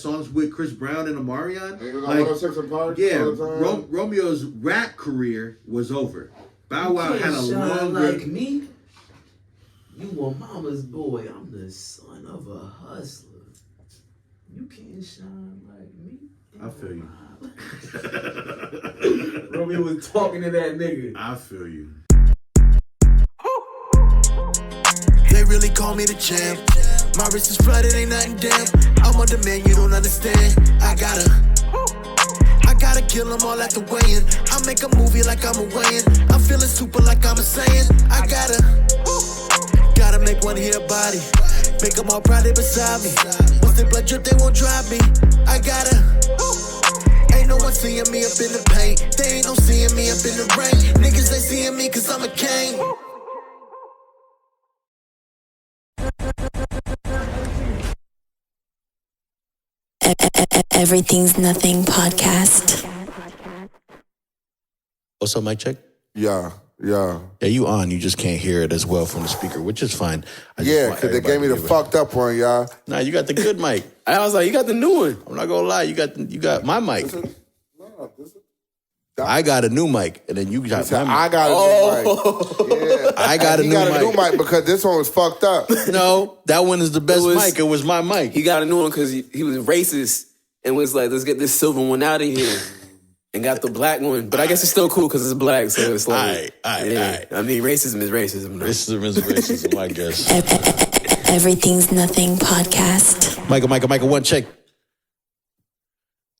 songs with Chris Brown and Omarion. Like 106 and Park. Yeah, Romeo's rap career was over. Bow Wow had a longer. Like me, you a mama's boy. I'm the son of a hustler. You can't shine like me. I feel you. Romeo was talking to that nigga. I feel you. They really call me the champ. My wrist is flooded, ain't nothing damn. I'm on demand, you don't understand. I gotta kill them all at the weigh-in. I make a movie like I'm a weigh-in. I'm feeling super like I'm a Saiyan. I gotta make one hear body. Make them all proud they beside me. Once they blood drip, they won't drive me. Ain't no one seeing me up in the paint. They ain't no seeing me up in the rain. Niggas they seeing me cause I'm a king. Everything's Nothing podcast. What's up, mic check? Yeah. Yeah, you on. You just can't hear it as well from the speaker, which is fine. Yeah, because they gave me the fucked up one, y'all. Nah, you got the good mic. I was like, you got the new one. I'm not gonna lie, you got my mic. I got a new mic, and then you got my mic. I got a new mic. Yeah. I got a new mic because this one was fucked up. No, that one is the best mic. It was my mic. He got a new one because he was racist and was like, let's get this silver one out of here. And got the black one. But I guess it's still cool because it's black, so it's like... All right. I mean, racism is racism. Though. Racism is racism, I guess. Everything's Nothing podcast. Michael, 1 check.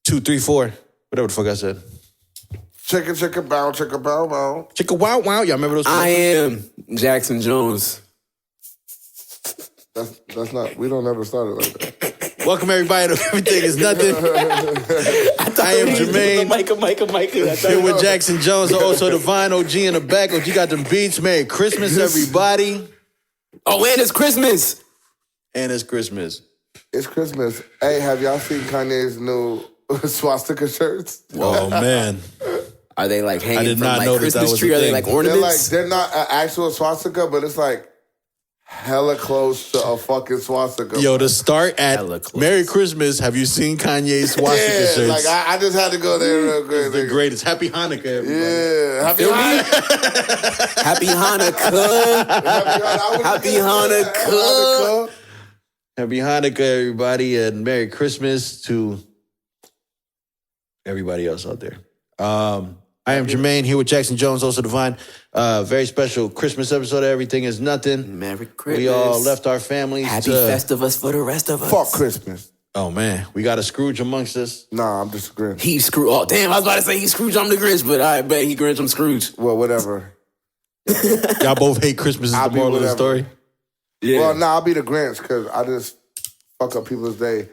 2, 3, 4. Whatever the fuck I said. Chicka bow, chicka bow bow. Chicka wow wow. Y'all remember those? I am Jackson Jones. That's not... We don't ever start it like that. Welcome everybody to Everything Is Nothing. I am Jermaine. Micah. Here with Jackson Jones, also Divine OG in the back. OG got them beats. Merry Christmas, everybody. Oh, and it's Christmas. And it's Christmas. It's Christmas. Hey, have y'all seen Kanye's new swastika shirts? Oh, man. Are they like hanging I did from not like know Christmas that tree? was a Are they thing. like ornaments? They're not an actual swastika, but it's like hella close to a fucking swastika. Yo, to start at Merry Christmas, have you seen Kanye's swastika shirts? Like I just had to go there real quick. It's the greatest. Happy Hanukkah, everybody. Yeah, happy Hanukkah. Happy Hanukkah. Happy Hanukkah. Happy Hanukkah, everybody, and Merry Christmas to everybody else out there. I am Jermaine, here with Jackson Jones, also Divine. Very special Christmas episode of Everything Is Nothing. Merry Christmas. We all left our families. Happy Festivus for the rest of us. Fuck Christmas. Oh, man. We got a Scrooge amongst us. Nah, I'm just a Grinch. He's Scrooge. Oh, damn. I was about to say he's Scrooge. I'm the Grinch, but I bet he Grinch. I'm Scrooge. Well, whatever. Y'all both hate Christmas is the moral of the story? Yeah. Well, nah, I'll be the Grinch because I just fuck up people's day.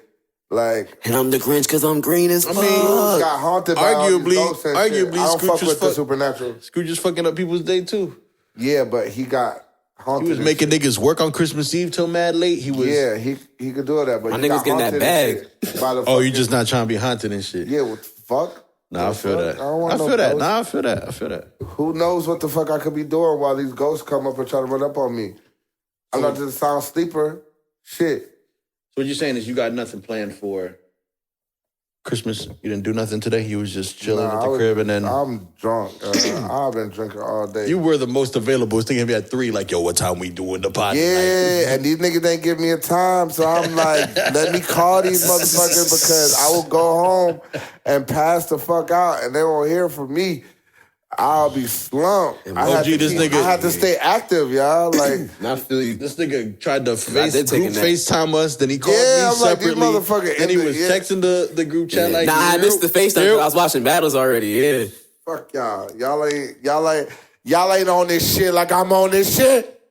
Like, and I'm the Grinch because I'm green as fuck. I mean, got haunted by all these ghosts and shit. I don't Scrooge fuck with the supernatural. Scrooge is fucking up people's day, too. Yeah, but he got haunted. He was making niggas work on Christmas Eve till mad late. He was. Yeah, he could do that, but my he niggas getting that bag. Oh, you just not trying to be haunted and shit. Yeah, what the fuck? Nah, I feel that. I feel that. Nah, I feel that. Who knows what the fuck I could be doing while these ghosts come up and try to run up on me? I'm not just a sound sleeper. Shit. So what you're saying is you got nothing planned for Christmas? You didn't do nothing today? You was just chilling at the crib and then... I'm drunk. I've been drinking all day. You were the most available. I was thinking of me at 3, like, yo, what time we doing the pod Yeah, tonight? and these niggas ain't give me a time, so I'm like, let me call these motherfuckers because I will go home and pass the fuck out and they won't hear from me. I'll be slumped. I have to stay active, y'all. Like, I feel you. This nigga tried to FaceTime us, then he called me separately. Like, then he was texting the group chat like, nah, I missed the FaceTime. I was watching battles already. Yeah. Fuck y'all. Y'all ain't on this shit like I'm on this shit.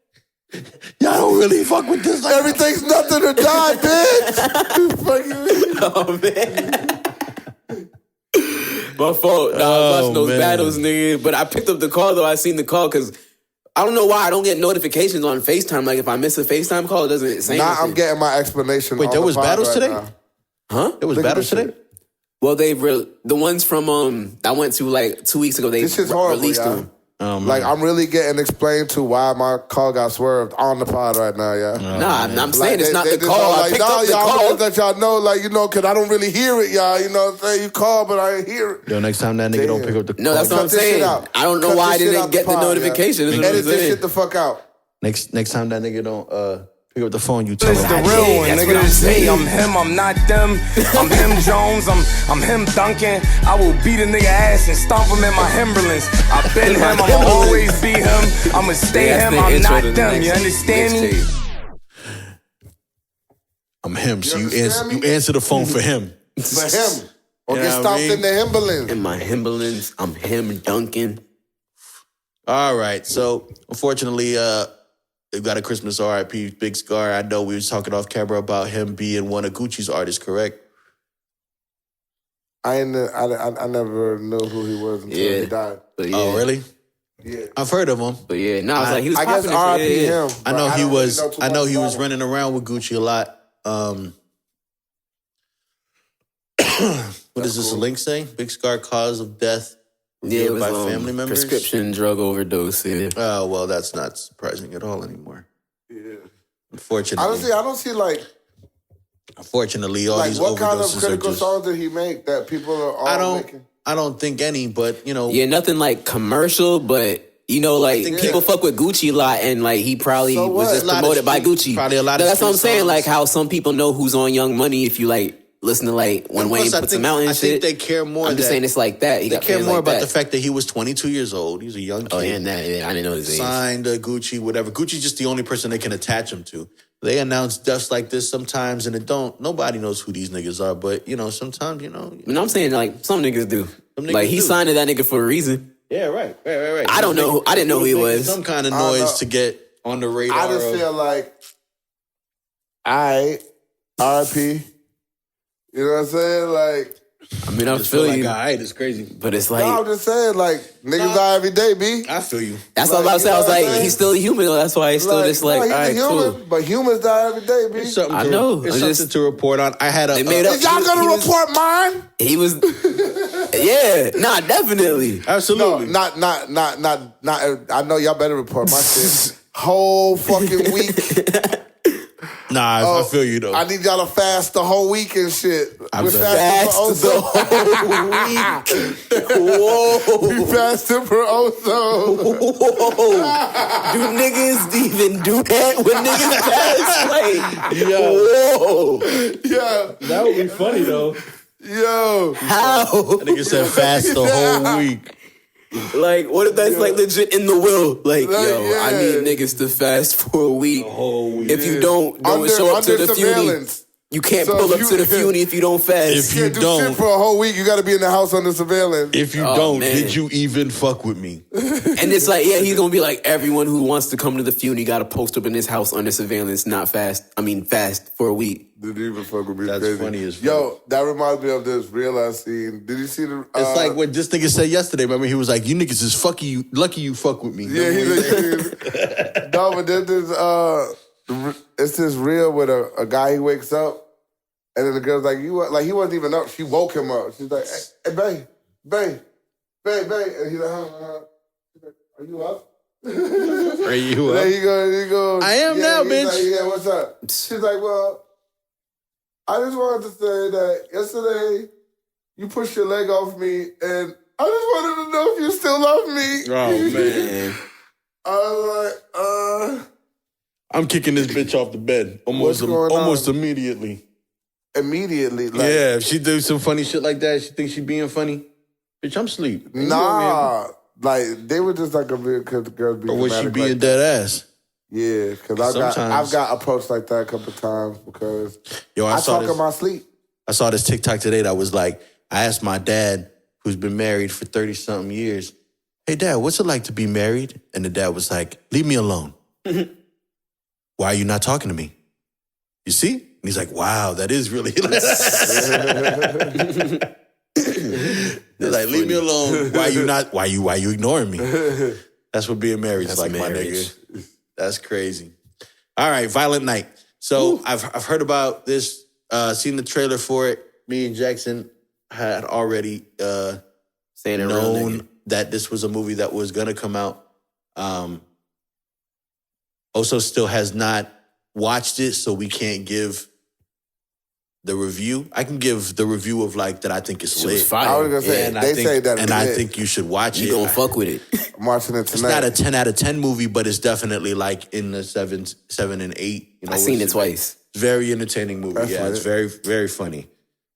Y'all don't really fuck with this. Like, everything's nothing to die, bitch. Oh man. My fault. Nah, I was watching those battles, nigga. But I picked up the call, though. I seen the call because I don't know why I don't get notifications on FaceTime. Like, if I miss a FaceTime call, it doesn't say anything. I'm getting my explanation. Wait, there was battles today? Now. Huh? There was battles today? Well, the ones from I went to like 2 weeks ago. They this is horrible, released y'all. them. Like, I'm really getting explained to why my call got swerved on the pod right now, yeah. I'm saying it's not the just call. all I like, picked up the y'all, call. let y'all know, like, you know, because I don't really hear it, y'all. You know what I'm saying? You call, but I ain't hear it. Yo, next time that nigga don't pick up the call. No, that's what I'm saying. I don't know why I didn't get the notification. Yeah. Edit this shit the fuck out. Next time that nigga don't pick up the phone, you tell him. It's the real one, nigga. It's me. I'm him. I'm not them. I'm him Jones. I'm him Duncan. I will beat a nigga ass and stomp him in my Timberlands. I've been him. I'ma always be him. I'ma stay him. I'm not them. You understand me? I'm him. So you answer the phone for him. For him. Or get stomped in the Timberlands. In my Timberlands, I'm him Duncan. All right. So unfortunately, we've got a Christmas R.I.P. Big Scar. I know we was talking off camera about him being one of Gucci's artists, correct? I never knew who he was until he died. But yeah. Oh, really? Yeah. I've heard of him. But yeah, no, I was like, he was I guess popular. R.I.P. him. I know he was. Really I know he was about him. running around with Gucci a lot. What does this link say? Big Scar cause of death Yeah, it revealed was by family members. prescription drug overdose. Yeah. Oh well, that's not surprising at all anymore. Yeah. Unfortunately, Honestly, I don't see like all like these what kind of overdoses critical are just. songs did he make that people are all making? I don't think any, but you know. Yeah, nothing like commercial, but you know, like think people fuck with Gucci a lot, and like he probably So was what? just A lot of promoted by street- Gucci. probably a lot of That's what I'm street saying. songs. Like how some people know who's on Young Money if you like listen to like when And Wayne plus, I puts think- him out and I shit. think they care more. I'm just that- saying it's like that. He They got care paid more like about that. the fact that he was 22 years old. He's a young kid. Oh yeah, I didn't know his age. Signed to Gucci, whatever. Gucci's just the only person they can attach him to. They announce deaths like this sometimes, and nobody knows who these niggas are. But you know, sometimes You know what I'm saying? Like some niggas do. Some niggas Like he do. signed to that nigga for a reason. Yeah, right. I don't know. I didn't know who he was. Some kind of I don't noise know. to get on the radar. I just of- feel like R.I.P. You know what I'm saying? Like, I mean, I just feel like, you, all right, it's crazy. but it's like no, I'm just saying, like, niggas die every day, B. I feel you. that's what I was about to say. I was like, he's still a human. That's why he's still just like, no, all he's right, a human, cool. but humans die every day, B. It's something I to- know. It's I'm something just- to report on. I had a. They made up. Is y'all he gonna was- report mine? He was, yeah, nah, definitely. No, Absolutely. not. I know y'all better report my shit. Whole fucking week. Nah, I feel you though. I need y'all to fast the whole week and shit. We're Fast fasting the for Oso. Whoa, We fasting for Oso. do niggas even do that when niggas pass? Like, whoa, Yeah, That would be funny though. yo. how? Nigga said fast the whole week. Like, what if that's like legit in the will? Like, Like, yo, I yeah. need niggas to fast for a week. If you don't show up to Under the surveillance. funy. You can't So pull up you- to the funy if you don't fast. If You you can't do don't, shit for a whole week. You got to be in the house under surveillance. if you Oh, don't, man. did you even fuck with me? And it's like, yeah, he's gonna be like, everyone who wants to come to the funy got to post up in his house under surveillance, not fast. I mean, fast for a week. Did you even fuck with me? That's crazy. funny as fuck. Yo, that reminds me of this real ass scene. Did you see the? It's like what this nigga said yesterday. Remember, he was like, "You niggas is fucking you, lucky you fuck with me." Yeah, no, but there's this. It's this reel with a guy. He wakes up, and then the girl's like, "You like he wasn't even up." She woke him up. She's like, "Hey, babe," and he's like, huh. She's like, "Are you up?" Are you There up? he goes. I am now, he's bitch. Like, yeah, what's up? She's like, well, I just wanted to say that yesterday you pushed your leg off me, and I just wanted to know if you still love me. Oh man, I was like, I'm kicking this bitch off the bed What's going almost on? immediately. Immediately. Like, Yeah, if she do some funny shit like that, she thinks she being funny. Bitch, I'm asleep. Nah. Like, they were just like a real, because the girls be Or was she dramatic being like dead ass? Yeah, because Sometimes- I've got approached like that a couple of times because Yo, I saw talk this. in my sleep. I saw this TikTok today that was like, I asked my dad, who's been married for 30-something years, "Hey, Dad, what's it like to be married?" And the dad was like, "Leave me alone. Why are you not talking to me? You see?" And he's like, "Wow, that is really..." They're like, "Leave me alone. Why you ignoring me?" That's what being married is That's like, my marriage. nigga. That's crazy. All right, Violent Night. So I've heard about this, seen the trailer for it. Me and Jackson had already Saying it real known nigga. that this was a movie that was gonna come out. Also still has not watched it, so we can't give the review. I can give the review of like that I think it's lit. Fire. I was gonna say, and they say that and it's I lit. think you should watch it. You gonna fuck with it. I'm watching it It's tonight. not a 10 out of 10 movie, but it's definitely like in the 7 and 8. You know, I seen it it's twice. very entertaining movie. That's yeah, it's lit. very funny.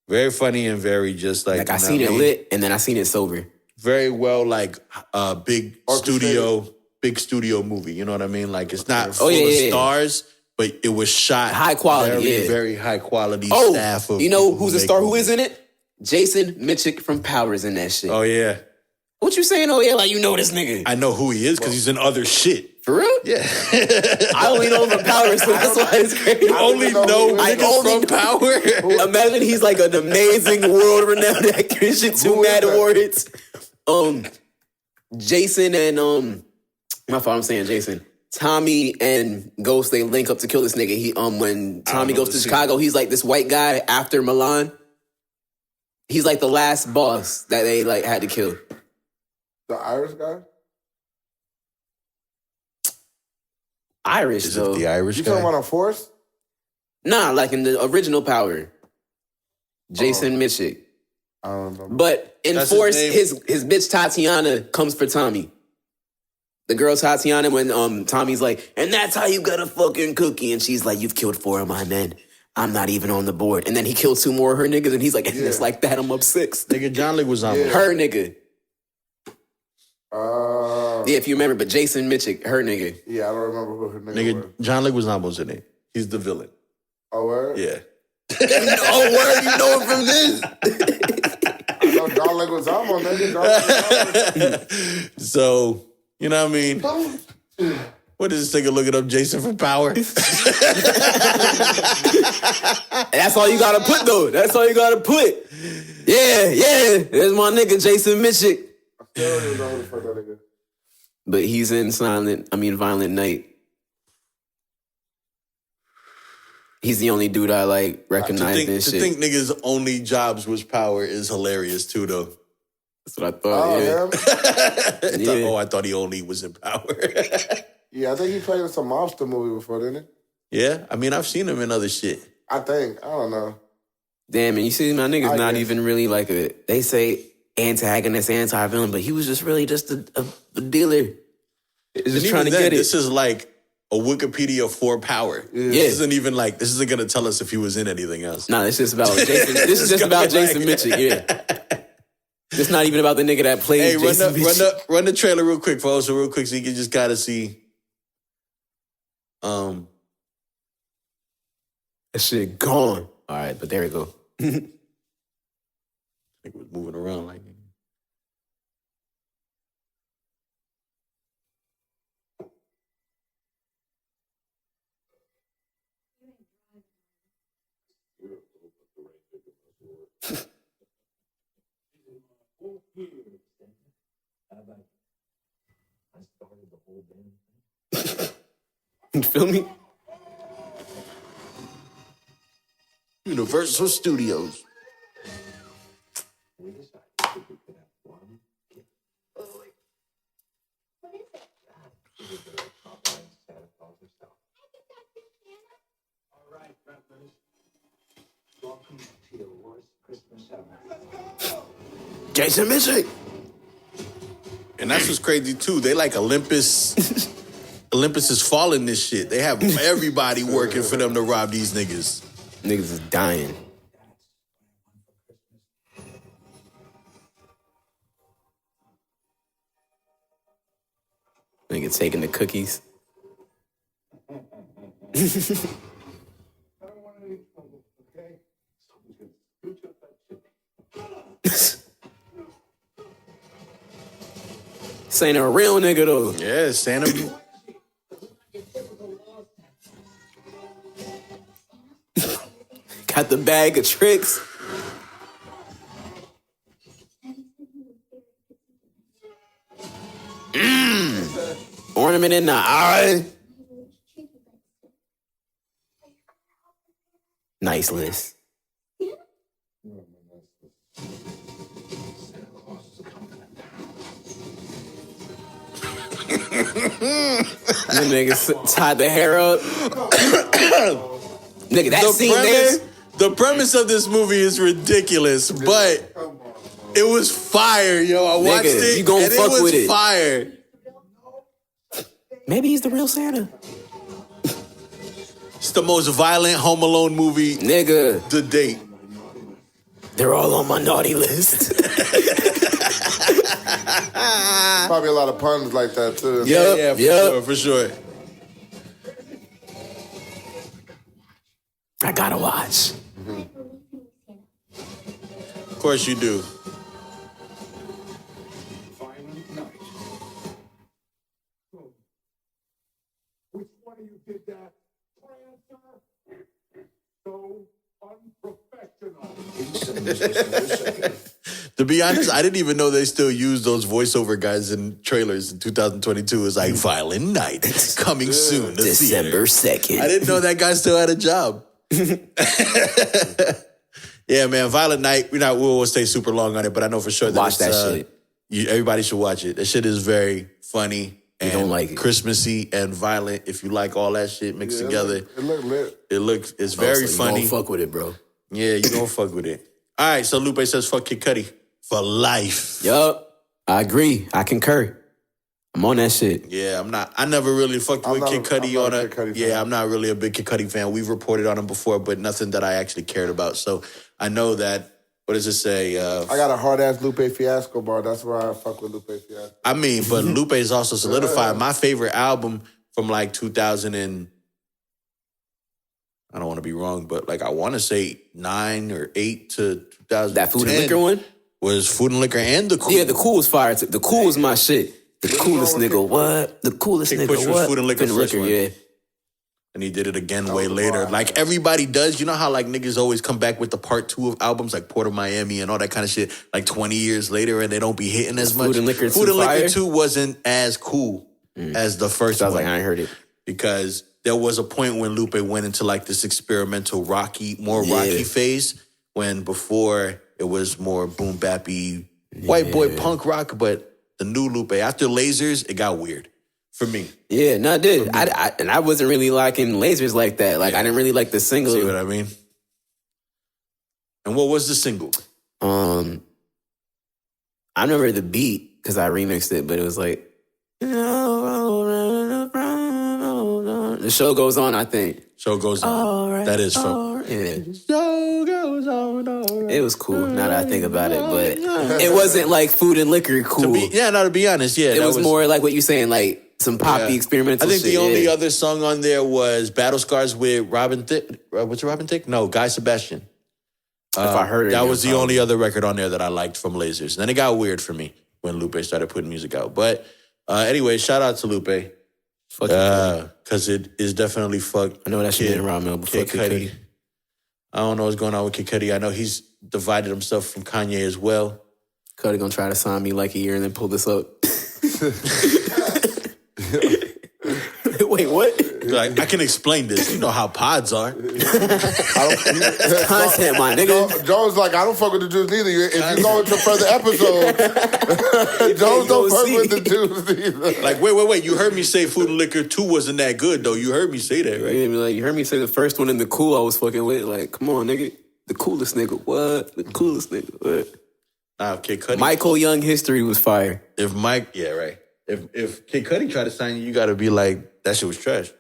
Very funny and very just like, Like I you know seen what it mean? lit, and then I seen it sober. Very well, like big Orchestrated. studio movie. You know what I mean? Like it's not full yeah, of yeah. stars, but it was shot High quality, very, yeah. very high quality Oh, staff. Of you know people who's a make star who movies. is in it? Jason Mitchell from Powers in that shit. Oh yeah, What you saying? Oh yeah, like you know this nigga. I know who he is because he's in other shit. For real? Yeah, I only know him from Powers, so that's why it's crazy. you only know I niggas only from know- Power. Imagine he's like an amazing world-renowned actor and shit. Two Who is Mad that? Awards. Jason and my fault, I'm saying Jason. Tommy and Ghost, they link up to kill this nigga. He when Tommy know goes to this Chicago, he's like this white guy after Milan. He's like the last boss that they like had to kill. The Irish guy? Irish Is though. it the Irish You guy? talking about a force? Nah, like in the original Power. Jason Mitchell. I don't know. But in That's his Force, name? his bitch Tatiana comes for Tommy. The girl Tatiana, when Tommy's like, and that's how you got a fucking cookie. And she's like, you've killed 4 of my men. I'm not even on the board. And then he killed 2 more of her niggas. And he's like, and it's like that, I'm up 6. Nigga, John Leguizamo. Yeah. Her nigga. Uh, Yeah, if you remember, but Jason Mitchell, her nigga. yeah, I don't remember who her nigga, Nigga, was. John Leguizamo's in it. He's the villain. Oh, word? Yeah. Oh, word, you know him from this? I know John Leguizamo, nigga. John Leguizamo. So, you know what I mean? What is this nigga looking up Jason from Power? That's all you gotta put, though. That's all you gotta put. Yeah. There's my nigga, Jason Mitchell. Still don't know who the fuck that nigga. But he's in Violent Night. He's the only dude I like recognize this to shit. think niggas' only jobs was Power is hilarious too, though. That's what I thought. Oh, him? Yeah. I thought he only was in Power. Yeah, I think he played in some mobster movie before, didn't he? Yeah, I mean, I've seen him in other shit. I think. I don't know. Damn, and you see my nigga's I not guess. even really like they say antagonist, anti-villain, but he was just really just a dealer. Just And trying to even then, get it. This is like a Wikipedia for Power. Yeah. This isn't even like, this isn't going to tell us if he was in anything else. Nah, it's just about Jason. This is just about Jason Mitchell, yeah. It's not even about the nigga that plays Hey, Jason Mitchell. run the trailer real quick, folks, so real quick so you can just gotta see. That shit gone. All right, but there we go. I think it was moving around like. You feel me? Universal Studios. Jason Mitchell. And that's what's crazy too. They like Olympus. Olympus is falling this shit. They have everybody working for them to rob these niggas. Niggas is dying. Nigga taking the cookies. This ain't a real nigga though. Yeah, Santa. Got the bag of tricks. Ornament in the eye. Nice list. The nigga tied the hair up. Nigga, that scene there. The premise of this movie is ridiculous, but it was fire, yo. I watched it, you gon' and fuck it was with it. fire. Maybe he's the real Santa. It's the most violent Home Alone movie Nigga. to date. They're all on my naughty list. Probably a lot of puns like that too. Yeah, for sure. I gotta watch. Of course you do. Which one of you did that? So unprofessional. To be honest, I didn't even know they still use those voiceover guys in trailers in 2022. It's like Violent Night coming soon. To December theater. 2nd. I didn't know that guy still had a job. Yeah, man, Violent Night. We won't stay super long on it, but I know for sure that Watch that shit. Everybody should watch it. That shit is very funny and don't like it. Christmassy and violent. If you like all that shit mixed together, It look lit. it's very funny. You don't fuck with it, bro. Yeah, you don't fuck with it. All right, so Lupe says fuck Kid Cudi for life. Yup. I agree. I concur. I'm on that shit. Yeah, I never really fucked with Kid Cudi on a. Yeah, I'm not really a big Kid Cudi fan. We've reported on him before, but nothing that I actually cared about. So I know that. What does it say? I got a hard ass Lupe Fiasco bar. That's why I fuck with Lupe Fiasco. I mean, but Lupe is also solidified. My favorite album from like 2000 and I don't want to be wrong, but like I want to say 9 or 8 to 2010. That Food and Liquor one was Food and Liquor and The Cool. Yeah, The Cool was fire too. The Cool was my shit. The coolest nigga, what? The coolest Kick nigga, Push was what? Food and Liquor first one. yeah. And he did it again way later. Like everybody does. You know how like niggas always come back with the part 2 of albums like Port of Miami and all that kind of shit like 20 years later and they don't be hitting as much. Food and Liquor 2 Food and Liquor fire? 2 wasn't as cool as the first I one. was like, I ain't heard it. Because there was a point when Lupe went into like this experimental more rocky phase when before it was more boom bappy white boy punk rock, but the new Lupe, after Lasers, it got weird. For me. Yeah, no, I did. And I wasn't really liking Lasers like that. Like, I didn't really like the single. See what I mean? And what was the single? I remember the beat because I remixed it, but it was like, the show goes on, I think. Show goes on. Right, that is from. Yeah. Show goes on. Right, it was cool now that I think about it, but it wasn't like Food and Liquor cool. To be honest, yeah. It was more like what you're saying, like some poppy experimental shit. I think the only other song on there was Battle Scars with Robin Thicke. What's Robin Thicke? No, Guy Sebastian. If I heard it. That was the only other record on there that I liked from Lasers. And then it got weird for me when Lupe started putting music out. But anyway, shout out to Lupe. Because it is definitely fuck. I know that shit been around, man. Kid Cudi. I don't know what's going on with Kid Cudi. I know he's divided himself from Kanye as well. Cudi gonna try to sign me like a year and then pull this up. Wait, what? Like, I can explain this. You know how pods are. Content, my nigga. Jones like, I don't fuck with the Jews neither. If you go into further episodes, Jones don't fuck with the Jews either. Like, wait. You heard me say Food and Liquor 2 wasn't that good, though. You heard me say that, right? You heard me say the first one in the cool I was fucking with. Like, come on, nigga. The coolest nigga, what? The coolest nigga, what? Nah, Kid Cudi. Michael Young history was fire. If Kid Cudi tried to sign you, you gotta be like, that shit was trash.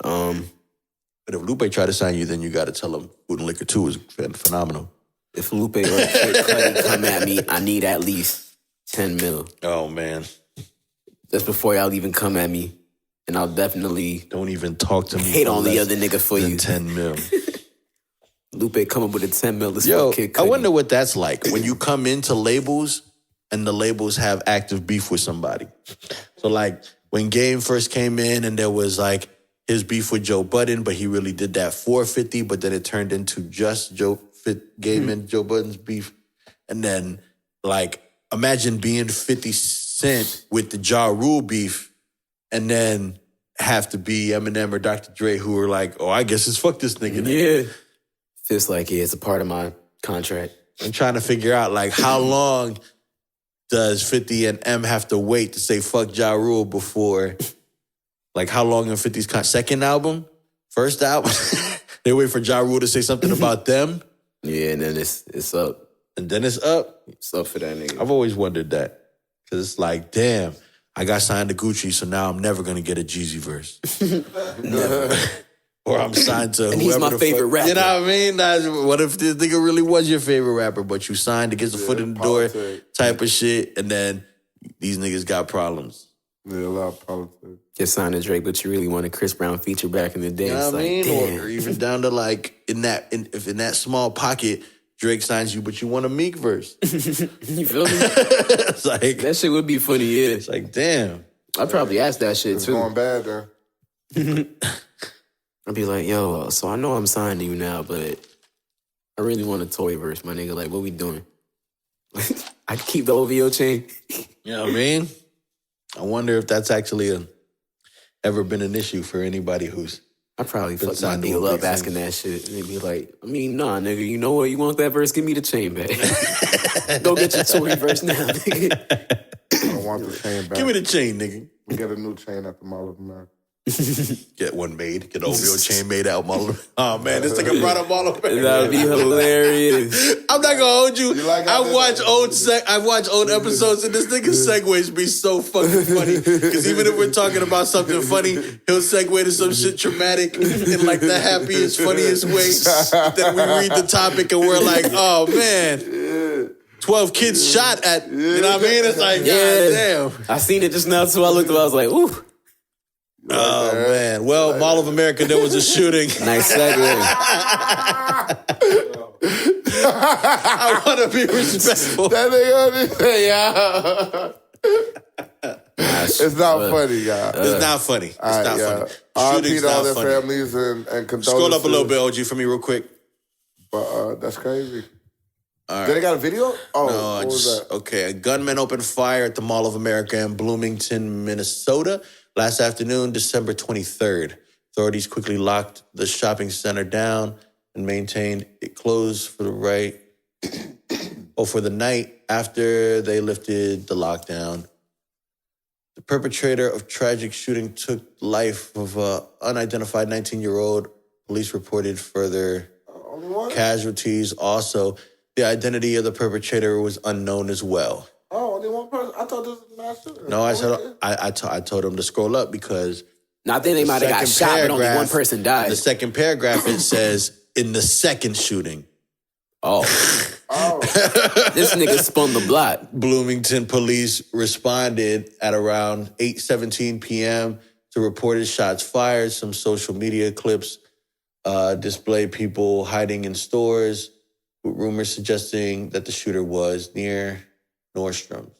But if Lupe tried to sign you, then you gotta tell him Food and Liquor 2 is phenomenal. If Lupe or Kid Cudi come at me, I need at least 10 mil. Oh, man. Just before y'all even come at me. And I'll definitely... Don't even talk to me. Hate on the other nigga for you. 10 mil. Lupe come up with a 10 mil. Yo, Kid Cudi. I wonder what that's like when you come into labels and the labels have active beef with somebody. So like when Game first came in and there was like his beef with Joe Budden, but he really did that for 50, but then it turned into just Game and Joe Budden's beef. And then like imagine being 50 Cent with the Ja Rule beef and then have to be Eminem or Dr. Dre who are like, oh, I guess it's fuck this nigga. Yeah. Feels like, yeah, it's a part of my contract. I'm trying to figure out like how long does 50 and M have to wait to say fuck Ja Rule before, like how long in 50's second album? First album? They wait for Ja Rule to say something about them. Yeah, and then it's up. And then it's up. It's up for that nigga. I've always wondered that. Because it's like, damn, I got signed to Gucci, so now I'm never going to get a Jeezy verse. Never. Or I'm signed to and whoever he's my the favorite fuck. rapper. You know what I mean? What if this nigga really was your favorite rapper, but you signed to get the foot in the door type of shit, and then these niggas got problems. Yeah, a lot of politics. Just signed to Drake, but you really want a Chris Brown feature back in the day. You know It's what I like, mean? damn. Or even down to like, if in that small pocket, Drake signs you, but you want a Meek verse. You feel me? It's like, That shit would be funny, yeah. it's like, damn. I'd probably ask that shit It's too. going bad then. I'd be like, yo, so I know I'm signed to you now, but I really want a Tory verse, my nigga. Like, what we doing? I could keep the OVO chain. You know what I mean? I wonder if that's actually ever been an issue for anybody who's... I probably Been fuck my signed to deal a up big asking that shit. And they'd be like, I mean, nah, nigga, you know what? You want that verse? Give me the chain back. Go get your Tory verse now, nigga. I want the chain back. Give me the chain, nigga. We get a new chain at the Mall of America. Get one made. Get an OVO chain made out. Oh, man, this nigga brought up Mall of America. That would be hilarious. I'm not gonna hold you. like how I watch old episodes, and this nigga's segues be so fucking funny. Because even if we're talking about something funny, he'll segue to some shit traumatic in like the happiest, funniest way. Then we read the topic and we're like, oh man, 12 kids shot at. You know what I mean? It's like, goddamn. I seen it just now, so I looked up. I was like, ooh. Oh man. Well, Mall of America, there was a shooting. Nice segue. I want to be respectful. That nigga say, yeah. It's not funny, y'all. It's not funny. It's not funny. RIP Shooting's to all not their funny. families and condolences. Scroll up a little bit, OG, for me real quick. But that's crazy. All right. Did they got a video? Oh, No, what was that? okay. A gunman opened fire at the Mall of America in Bloomington, Minnesota last afternoon, December 23rd. Authorities quickly locked the shopping center down and maintained it closed for the night after they lifted the lockdown. The perpetrator of tragic shooting took the life of an unidentified 19-year-old. Police reported further casualties. Also, the identity of the perpetrator was unknown as well. Oh, only one person? I thought this was a mass shooter. No, I told him to scroll up because Now, I think they might have got shot, but only one person died. the second paragraph, it says, in the second shooting. Oh. This nigga spun the block. Bloomington police responded at around 8:17 p.m. to reported shots fired. Some social media clips display people hiding in stores, with rumors suggesting that the shooter was near Nordstrom's.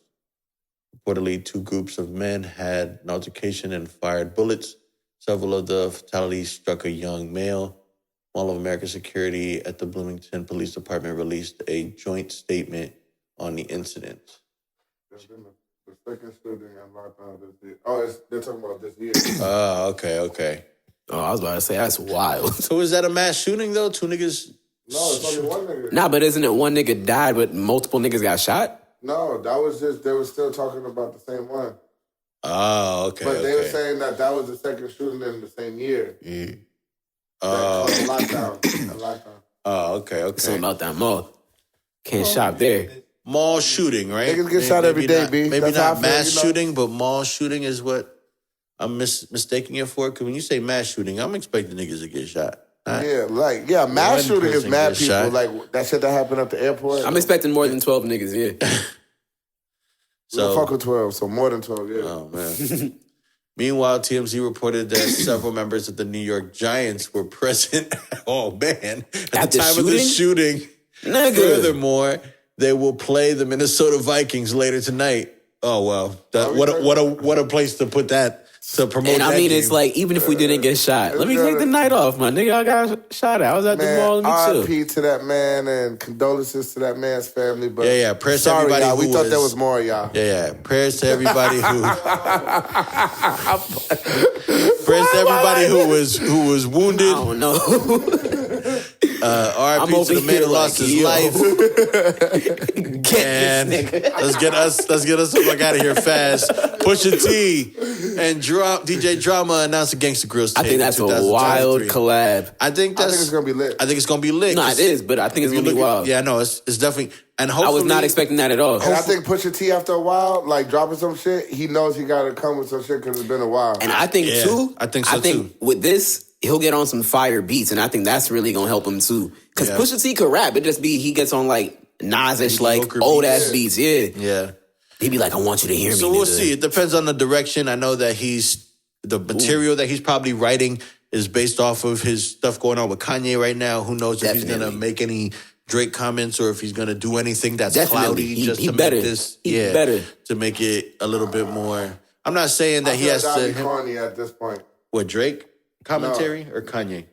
Reportedly, two groups of men had an altercation and fired bullets. Several of the fatalities struck a young male. Mall of America security at the Bloomington Police Department released a joint statement on the incident. The second shooting and lockdown this year. Oh, they're talking about this year. Oh, okay. Oh, I was about to say, that's wild. So is that a mass shooting, though? Two niggas? No, it's only one nigga. Nah, but isn't it one nigga died, but multiple niggas got shot? No, that was just, they were still talking about the same one. Oh, okay. But they were saying that was the second shooting in the same year. Yeah. Lockdown. Oh, okay. Something about that mall. Can't shop there. Mall shooting, right? Niggas get shot every day, B. Maybe That's how I not feel, mass you know? shooting, but mall shooting is what I'm mistaking it for. Because when you say mass shooting, I'm expecting niggas to get shot. Mass One shooting is person mad gets people. shot. Like that shit that happened at the airport. I'm expecting more than 12 niggas, yeah. So fuck with 12, so more than 12, yeah. Oh, man. Meanwhile, TMZ reported that several members of the New York Giants were present. Oh, man. At the time of the shooting. Nigga. Furthermore, they will play the Minnesota Vikings later tonight. Oh, wow. What a place to put that, to promote And I that mean, game. it's like, even if we didn't get shot, let me take the night off, my nigga. I got shot at. I was at the mall and chill. RIP to that man and condolences to that man's family. But Yeah. Prayers to sorry, everybody y'all. who We thought there was more, y'all. Yeah. Prayers to everybody who... Prayers to everybody who was wounded. I don't know. I'm to the over man here who lost like, his yo. life. Get And this nigga. let's get us the fuck out of here fast. Pusha T and DJ Drama announced a Gangsta Grills tape. I think that's a in 2023. wild collab. I think it's gonna be lit. I think it's gonna be lit. No, it is, but I think it's If you gonna be look at- wild. Yeah, no, it's definitely. And I hopefully, was not expecting that at all. And I think Pusha T, after a while, like dropping some shit, he knows he got to come with some shit because it's been a while. And I think Yeah, too. I think so, too. with this, he'll get on some fire beats, and I think that's really gonna help him too. Because Yeah. Pusha T could rap, it just be he gets on like Nas-ish, like Mediocre old beats. ass beats. Yeah, Yeah. he'd be like, "I want you to hear me." So we'll nigga. see. It depends on the direction. I know that the material that he's probably writing is based off of his stuff going on with Kanye right now. Who knows if he's gonna Definitely. make any Drake comments or if he's gonna do anything that's Definitely. cloudy He- just he to better. make this. He better. To make it a little bit more. I'm not saying that I he feel has that'd to. be corny at this point. What, Drake commentary or Kanye?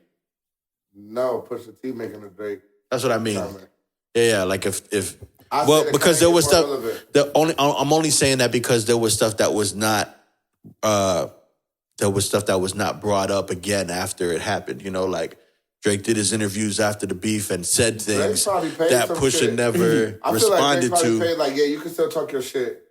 No, Pusha T making a Drake That's what I mean. comment. Yeah, like if I well, say the because Kanye there was more stuff. relevant. I'm only saying that because there was stuff that was not. There was stuff that was not brought up again after it happened. You know, like Drake did his interviews after the beef and said things probably paid that some Pusha shit. never I feel like responded they probably to. paid like, yeah, you can still talk your shit,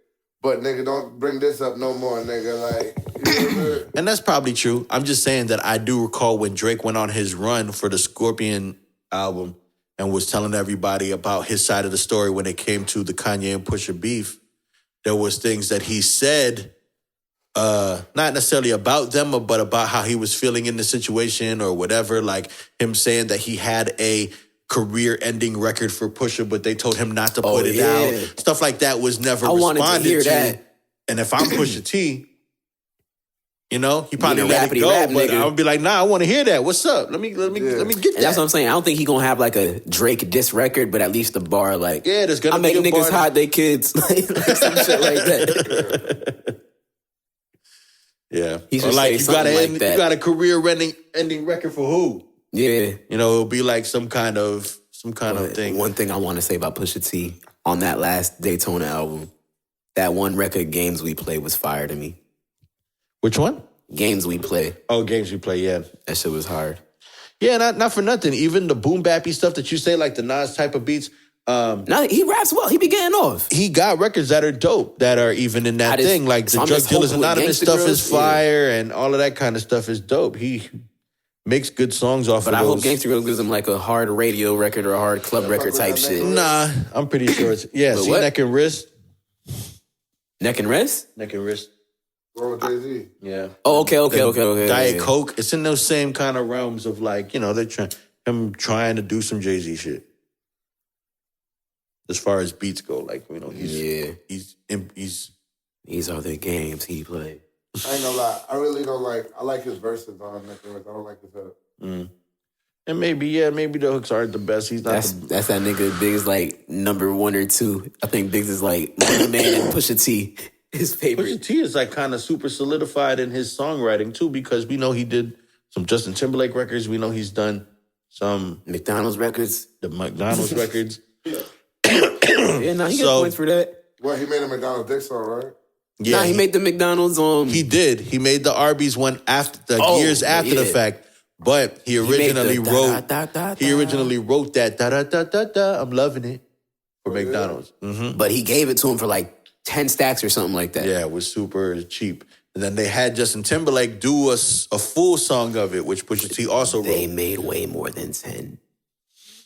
but nigga, don't bring this up no more, nigga. Like, you know what I'm saying? And that's probably true. I'm just saying that I do recall when Drake went on his run for the Scorpion album and was telling everybody about his side of the story when it came to the Kanye and Pusha beef. There was things that he said, not necessarily about them, but about how he was feeling in the situation or whatever. Like him saying that he had a career-ending record for Pusha, but they told him not to put it yeah. out. Stuff like that was never I wanted to responded hear to. that. And if I'm Pusha T, you know, he probably Being a let it rappity go, rap but nigga. I would be like, nah, I want to hear that. What's up? Let me get And that. that's what I'm saying. I don't think he gonna have like a Drake diss record, but at least the bar like, Yeah, there's gonna I make be a niggas bar- hide their kids, like some shit like that. Yeah. He should Or like say you something got like that. you got a career-ending record for who? Yeah. You know, it'll be like some kind of But thing. one thing I want to say about Pusha T on that last Daytona album, that one record, Games We Play, was fire to me. Which one? Games We Play, Oh, Games We Play, yeah. that shit was hard. Yeah, not for nothing. Even the boom bappy stuff that you say, like the Nas type of beats, Now he raps well. He be getting off. he got records that are dope, that are even in that I just- thing. Like so the I'm Drug just Dealers hoping with Anonymous Gangsta stuff Girls, is yeah. fire and all of that kind of stuff is dope. He makes good songs off But of I hope those. Gangsta Girls gives him like a hard radio record or a hard club record type shit. Nah, I'm pretty sure it's But see what? Neck and Wrist. Neck and Rest? Neck and Wrist. Wrong with Jay-Z. Yeah. Oh, okay. Diet okay. Coke. It's in those same kind of realms of like, you know, him trying to do some Jay-Z shit. As far as beats go, like, you know, he's These are the games he played. I ain't gonna lie. I really don't like. I like his verses on Necklace. I don't like his hook. and maybe the hooks aren't the best. He's not That's the that nigga Big is like number 1 or 2. I think Biggs is like Money Man and Pusha T. His favorite. Pusha T is like kind of super solidified in his songwriting too, because we know he did some Justin Timberlake records. We know he's done some McDonald's records. the McDonald's records. Yeah, nah, he So- got points for that. Well, he made a McDonald's dick song, right? Yeah, Nah, he made the McDonald's He did. He made the Arby's one after years after the yeah. fact. But he made originally the wrote. da-da-da-da-da. He originally wrote that da da da da da. I'm loving it for McDonald's. But he gave it to him for like 10 stacks or something like that. Yeah, it was super cheap. And then they had Justin Timberlake do a full song of it, which Pusha T also wrote. They made way more than 10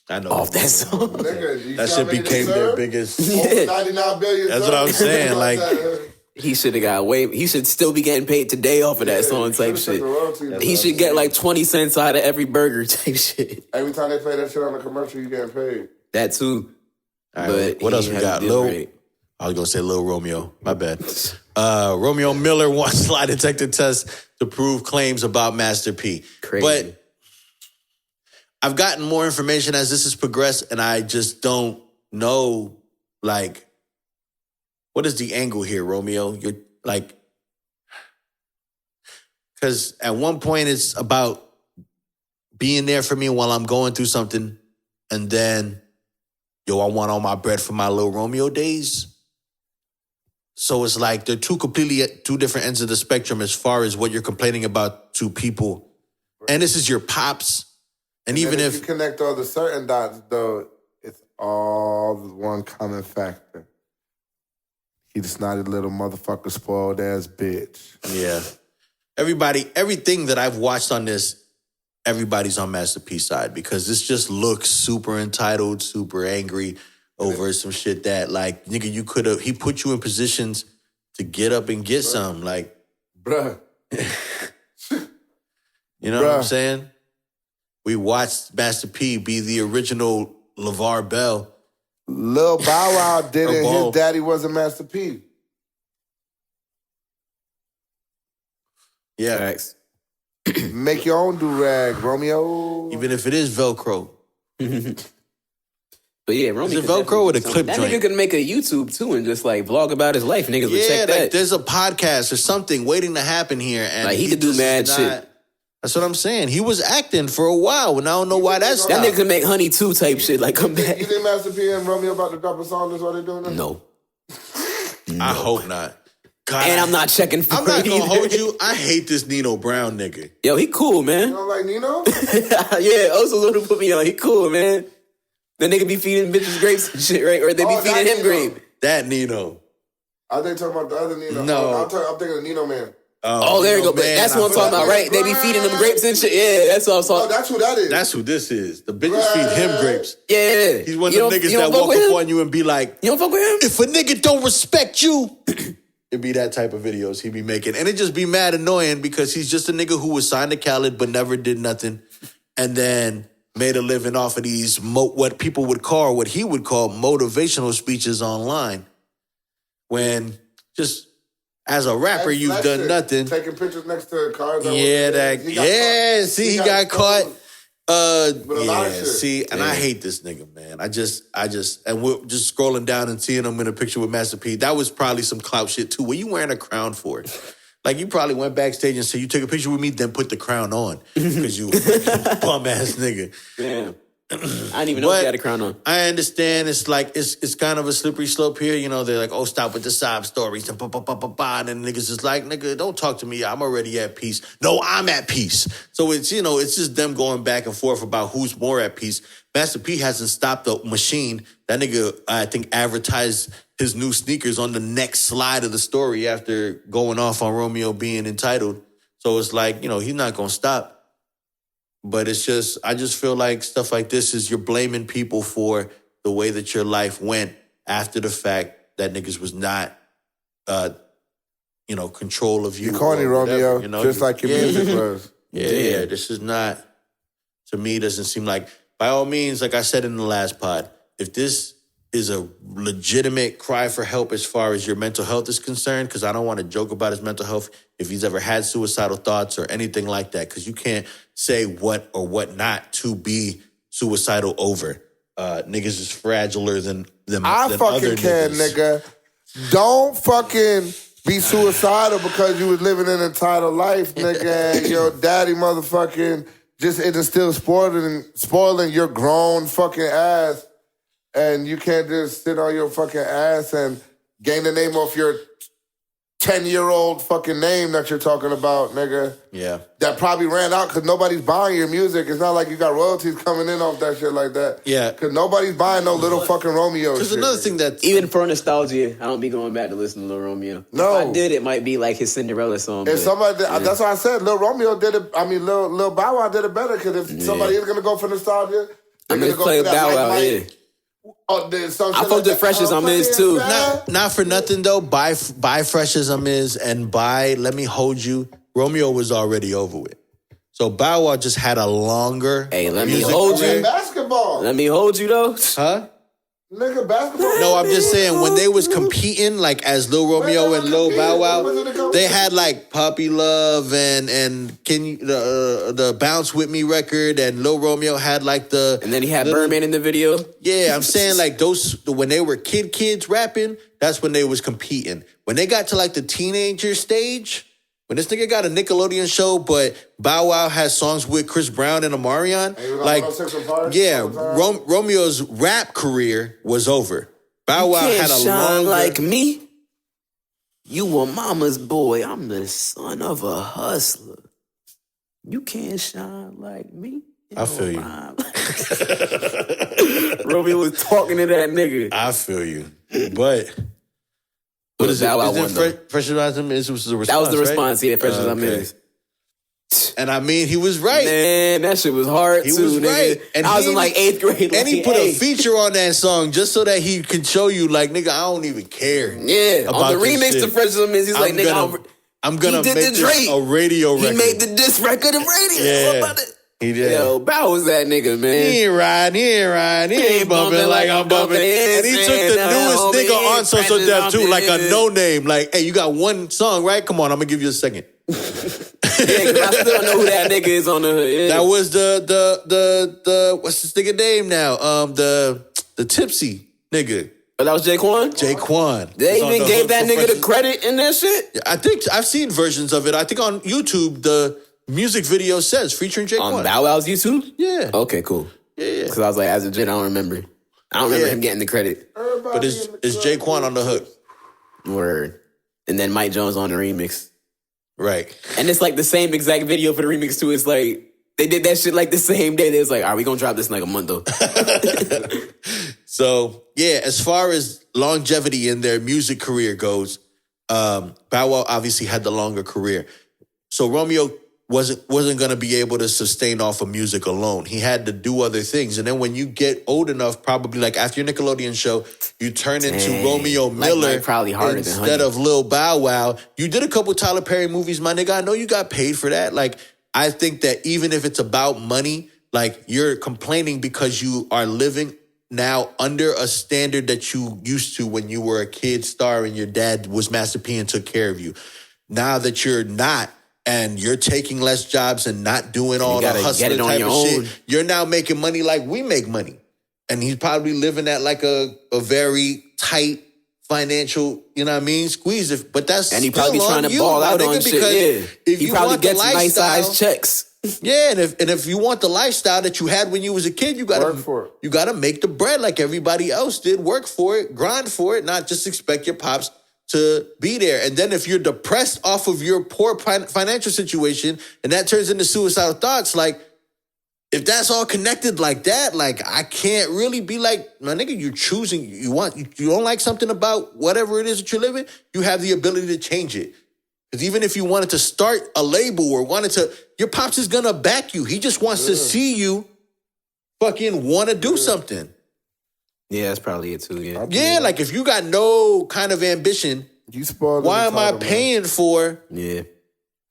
I know off that song. Nigga, you that see how shit many became they their serve? biggest. Over 99 billion. That's what I'm served. saying, like- that. He should have got way. He should still be getting paid today off of that song type should've took shit. the royalties. He should get like 20 cents out of every burger type shit. Every time they play that shit on the commercial, you getting paid. That too. All right, But what he else we had a got? deal rate. I was gonna say Lil Romeo. My bad. Romeo Miller wants lie detector test to prove claims about Master P. Crazy. But I've gotten more information as this has progressed, and I just don't know, like, what is the angle here, Romeo? You're like, because at one point it's about being there for me while I'm going through something, and then, yo, I want all my bread from my Lil Romeo days. So it's like they're two different ends of the spectrum as far as what you're complaining about to people. And this is your pops. And even if if you connect all the certain dots, though, it's all one common factor. He just not a little motherfucker spoiled ass bitch. yeah, everything that I've watched on this, everybody's on Master P's side because this just looks super entitled, super angry over some shit that, like, nigga, he put you in positions to get up and get some, like, Bruh. you know what I'm saying? We watched Master P be the original LeVar Bell. Lil Bow Wow did it. His daddy wasn't Master P. Yeah. Facts. Make your own do-rag, Romeo. Even if it is Velcro. But yeah, Romeo. Is it Velcro or the clip that joint? nigga could make a YouTube too and just like vlog about his life. Niggas would check that. Like there's a podcast or something waiting to happen here. And like he could do just mad not- shit. That's what I'm saying. He was acting for a while, and I don't know why that's That nigga could make Honey 2 type shit. Like come You back. think Master P and Romeo about to drop a song? That's why they doing that? No. I hope not. God, And I'm not checking for I'm not it gonna either. hold you. I hate this Nino Brown nigga. Yo, he cool, You man. don't like Nino? Yeah, also gonna put me on. He cool, man. The nigga be feeding bitches grapes and shit, right? Or they be Oh, feeding that him Nino. grape. That Nino. I think talking about the other Nino. No. I'm thinking of Nino Man. Oh, there you go. But man, that's what I'm talking about, right? They be feeding them grapes and shit. Yeah, that's what I'm Oh, talking. that's who that is. That's who this is. The bitches feed him grapes. Yeah, He's one of You the don't- niggas you don't that fuck walk with up him? on you and be like, You don't fuck with him? if a nigga don't respect you, it'd be that type of videos he be making. And it just be mad annoying because he's just a nigga who was signed to Khaled but never did nothing. And then made a living off of these, what he would call motivational speeches online. When just as a rapper, you've That done shit. nothing. Taking pictures next to cars. He got caught. With a lot of shit. See, and I hate this nigga, man. I just, and we're just scrolling down and seeing him in a picture with Master P. That was probably some clout shit too. What you wearing a crown for? Like you probably went backstage and said, "You took a picture with me, then put the crown on because you bum ass nigga." Damn. I didn't even know he had a crown on. I understand it's like it's kind of a slippery slope here. You know, they're like, "Oh, stop with the sob stories," and and then niggas is like, "Nigga, don't talk to me. I'm already at peace." No, I'm at peace. So it's it's just them going back and forth about who's more at peace. Master P hasn't stopped the machine. That nigga, I think, advertised his new sneakers on the next slide of the story after going off on Romeo being entitled. So it's like, he's not gonna stop. But it's just, I just feel like stuff like this is you're blaming people for the way that your life went after the fact that niggas was not, control of you. You corny, or whatever, Romeo, just like your music was. Yeah, this is not, to me, doesn't seem like, by all means, like I said in the last pod, if this is a legitimate cry for help as far as your mental health is concerned, because I don't want to joke about his mental health, if he's ever had suicidal thoughts or anything like that, because you can't say what or what not to be suicidal over. Niggas is fragiler than I than fucking other can, niggas. nigga. Don't fucking be suicidal because you was living an entitled life, nigga, and your daddy motherfucking just isn't still spoiling your grown fucking ass, and you can't just sit on your fucking ass and gain the name off your 10-year-old fucking name that you're talking about, nigga. Yeah. That probably ran out because nobody's buying your music. It's not like you got royalties coming in off that shit like that. Yeah. Because nobody's buying no little fucking Romeo Because shit. another thing that Even for nostalgia, I don't be going back to listen to Lil Romeo. No. If I did, it might be like his Cinderella song. If but- somebody, that's why I said Lil Romeo did it. I mean, Lil Bow Wow did it better because if somebody is gonna go for nostalgia, they're I'm gonna just go playing for that Bow Wow, Like yeah. Mike. Oh, there's some I shit fucked with that. Fresh on Miz too. Not for nothing though. Buy Fresh as I'm is and buy Let Me Hold You. Romeo was already over with. So Bow Wow just had a longer. Hey, let me music hold career. you. Basketball, Let me hold you though. Huh? nigga, basketball. No, I'm just saying when they was competing, like as Lil Romeo and Lil Bow Wow, they had like Puppy Love and Can You the Bounce With Me record, and Lil Romeo had like the And then he had little- Birdman in the video. Yeah, I'm saying like those when they were kids rapping, that's when they was competing. When they got to like the teenager stage, when this nigga got a Nickelodeon show, but Bow Wow has songs with Chris Brown and Omarion, he was on like 106 and Park yeah, all the time. Romeo's rap career was over. Bow Wow Can't had a shine longer. like me. You a mama's boy. I'm the son of a hustler. You can't shine like me. I feel you. Romeo was talking to that nigga. I feel you. But what is it? Bow Wow Is won, it though. Pressure on Him? Is was the response? That was the right? response, yeah, Pressure on Okay. Him. And I mean, he was right. Man, that shit was hard He too, was nigga. right. And I was in like 8th grade. And he like, put hey. a feature on that song just so that he could show you, like, nigga, I don't even care. Yeah, about on the this remix shit. to Pressure on Him, he's like, nigga, I'm gonna he did make the this Drake. a radio record. He made the diss record of radio. Yeah. What about it? He did. Yo, Bow was that nigga, man. He ain't riding, he ain't bumping like I'm bumping. And he took the newest nigga on Social Death too, like a no name. Like, hey, you got one song, right? Come on, I'm gonna give you a second. Yeah, 'cause I still don't know who that nigga is on the hood. Yeah. That was the what's this nigga name now? The Tipsy nigga. Oh, that was Jaquan? Jaquan. They Was on even the gave hook that for nigga the Fresh- credit in that shit? I think I've seen versions of it. I think on YouTube the music video says featuring Jaquan. On Bow Wow's YouTube? Yeah. Okay, cool. Yeah. Because I was like, as a Jit, I don't remember. I don't remember him getting the credit. But it's Jaquan on the hook. Word. And then Mike Jones on the remix. Right. And it's like the same exact video for the remix too. It's like, they did that shit like the same day. They was like, all right, we gonna drop this in like a month though. So, yeah, as far as longevity in their music career goes, Bow Wow obviously had the longer career. So Romeo wasn't going to be able to sustain off of music alone. He had to do other things. And then when you get old enough, probably like after your Nickelodeon show, you turn into Dang. Romeo Like Miller Mike probably harder than instead Honey. of Lil Bow Wow. You did a couple Tyler Perry movies, my nigga. I know you got paid for that. Like, I think that even if it's about money, like you're complaining because you are living now under a standard that you used to when you were a kid star and your dad was Master P and took care of you. Now that you're not, and you're taking less jobs and not doing all the gotta hustling get it on type your of own. shit, you're now making money like we make money. And he's probably living at like a very tight financial, you know what I mean, squeeze. But that's And he probably still trying on to you, ball my out nigga, on shit. because Yeah. if He you probably want the gets nice lifestyle, size checks. yeah, and if you want the lifestyle that you had when you was a kid, you gotta Work for it. You gotta make the bread like everybody else did. Work for it, grind for it, not just expect your pops to be there. And then if you're depressed off of your poor financial situation, and that turns into suicidal thoughts, like if that's all connected like that, like I can't really be like, my nigga, you're choosing, you don't like something about whatever it is that you're living, you have the ability to change it. Because even if you wanted to start a label or wanted to, your pops is gonna back you. He just wants to see you fucking want to do something. Yeah, that's probably it too, yeah. Yeah, like if you got no kind of ambition, You spoiled. why am I the title, man. paying for Yeah.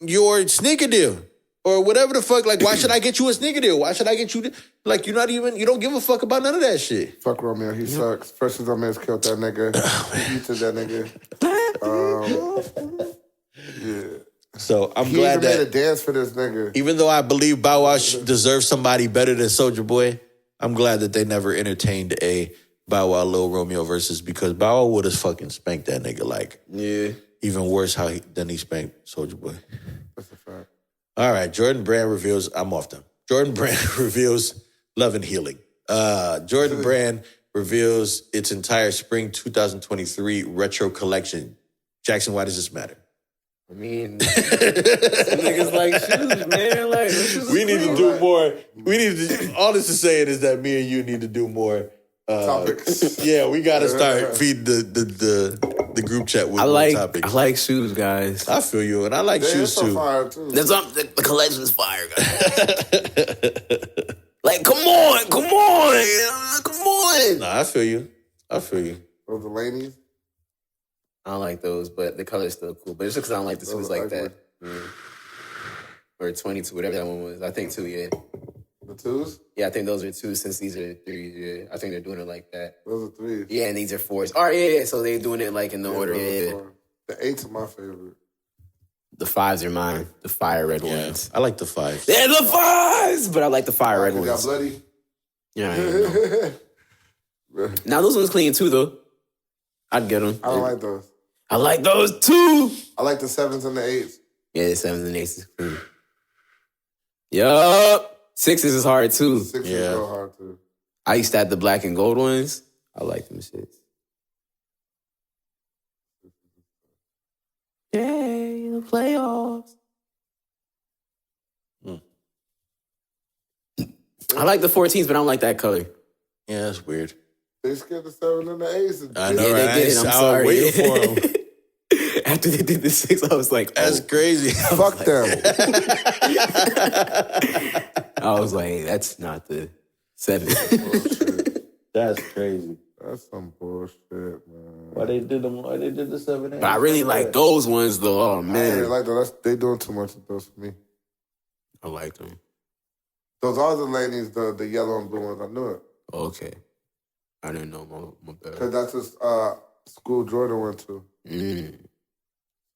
your sneaker deal? Or whatever the fuck, like why should I get you a sneaker deal? Why should I get you, like you don't give a fuck about none of that shit. Fuck Romeo, he sucks. First on Man's killed that nigga. He took that nigga. Yeah. So I'm He glad even made a that dance for this nigga. even though I believe Bow Wow deserves somebody better than Soulja Boy, I'm glad that they never entertained a Bow Wow Lil Romeo versus, because Bow Wow would have fucking spanked that nigga like even worse than he spanked Soulja Boy. That's a fact. All right, Jordan Brand reveals, I'm off them. Jordan Brand reveals Love and Healing. Jordan Brand reveals its entire spring 2023 retro collection. Jackson, why does this matter? I mean, niggas like shoes, man. Like, We need to do more. All this is saying is that me and you need to do more. Topics. Yeah, we got to start feeding the group chat with I more like topics. shoes, guys. I feel you, and I like Damn, shoes it's so too. fire too. That's the collection's fire, guys. Like, come on. Come on. Nah, I feel you. Those Delaney's. I don't like those, but the color's still cool. But it's just because I don't like the shoes like that. Or 22, whatever that one was. I think 2, yeah. The twos? Yeah, I think those are 2 since these are 3s, yeah. I think they're doing it like that. Those are threes. Yeah, and these are 4s. All right, yeah. So they're doing it like in the order, those are yeah. four. The eights are my favorite. The 5s are mine. The fire red ones. I like the 5s. They're the 5s! But I like the fire red They got ones. bloody. Yeah, I know. Now, those ones clean too, though. I'd get them. I don't like those. I like those too. I like the 7s and the 8s. Yeah, the 7s and 8s is clean. Yup. 6s is hard too. 6s Yeah. is real hard too. I used to have the black and gold ones. I like them shits. Yay, the playoffs. I like the 14s, but I don't like that color. Yeah, that's weird. They skipped the 7 and the 8s. I know, Yeah, right? they did. I'm I was sorry. waiting for him. After they did the 6, I was like, That's crazy. Fuck them. I was like, hey, that's not the 7. That's crazy. That's some bullshit, man. Why they did the 7 But I really like those ones, though. Oh, I man. ain't like that. They doing too much of those for me. I like them. Those are the ladies, the yellow and blue ones. I knew it. Okay. I didn't know my bad. Because that's the school Jordan went to. Mm.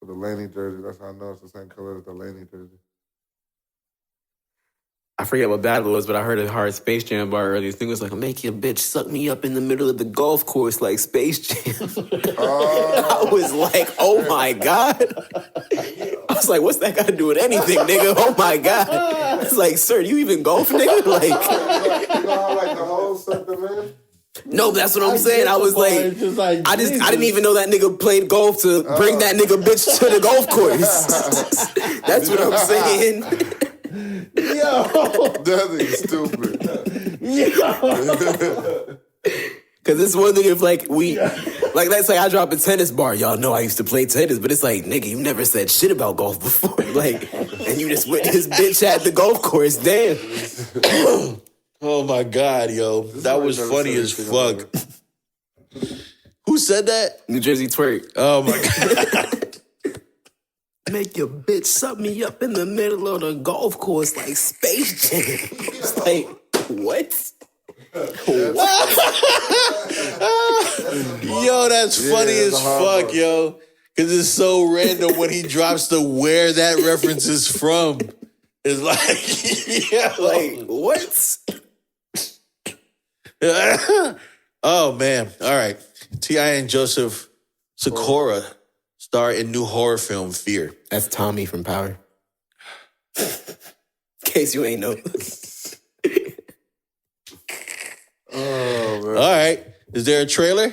For the Laney jersey. That's how I know it's the same color as the Laney jersey. I forget what battle it was, but I heard a hard Space Jam bar earlier. This thing was like, make your bitch suck me up in the middle of the golf course like Space Jam. I was like, oh my God. I was like, what's that got to do with anything, nigga? Oh my God. I was like, sir, do you even golf, nigga? Like, You know how like the whole something, man? no, that's what I'm saying. I was like, I didn't even know that nigga played golf to bring that nigga bitch to the golf course. That's what I'm saying. That is stupid. Cause it's one thing if like let's say I drop a tennis bar, y'all know I used to play tennis, but it's like, nigga, you never said shit about golf before. Like, and you just went this bitch at the golf course, damn. Oh my God, yo. That was funny as fuck. Who said that? New Jersey twerk. Oh my God. Make your bitch suck me up in the middle of the golf course like Space Jam. It's like, what? Yo, that's funny as fuck, yo. Because it's so random when he drops the where that reference is from. It's like, yeah, Like, what? Oh, man. All right. T.I. and Joseph Sikora star in new horror film Fear. That's Tommy from Power. In case you ain't know. Oh, man. All right. Is there a trailer?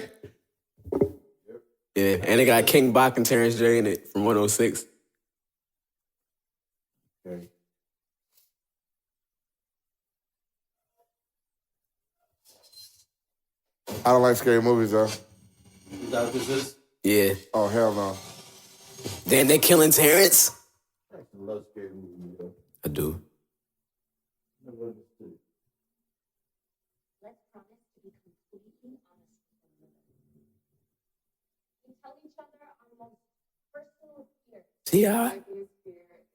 Yeah, and they got King Bach and Terrence J in it from 106. I don't like scary movies, though. Is that what this is? Yeah. Oh, hell no. Damn, they killing Terrence? I love scary movies, yo. I do. Let's promise to be completely honest with one another. We tell each other our most personal fear. T.I.? My biggest fear is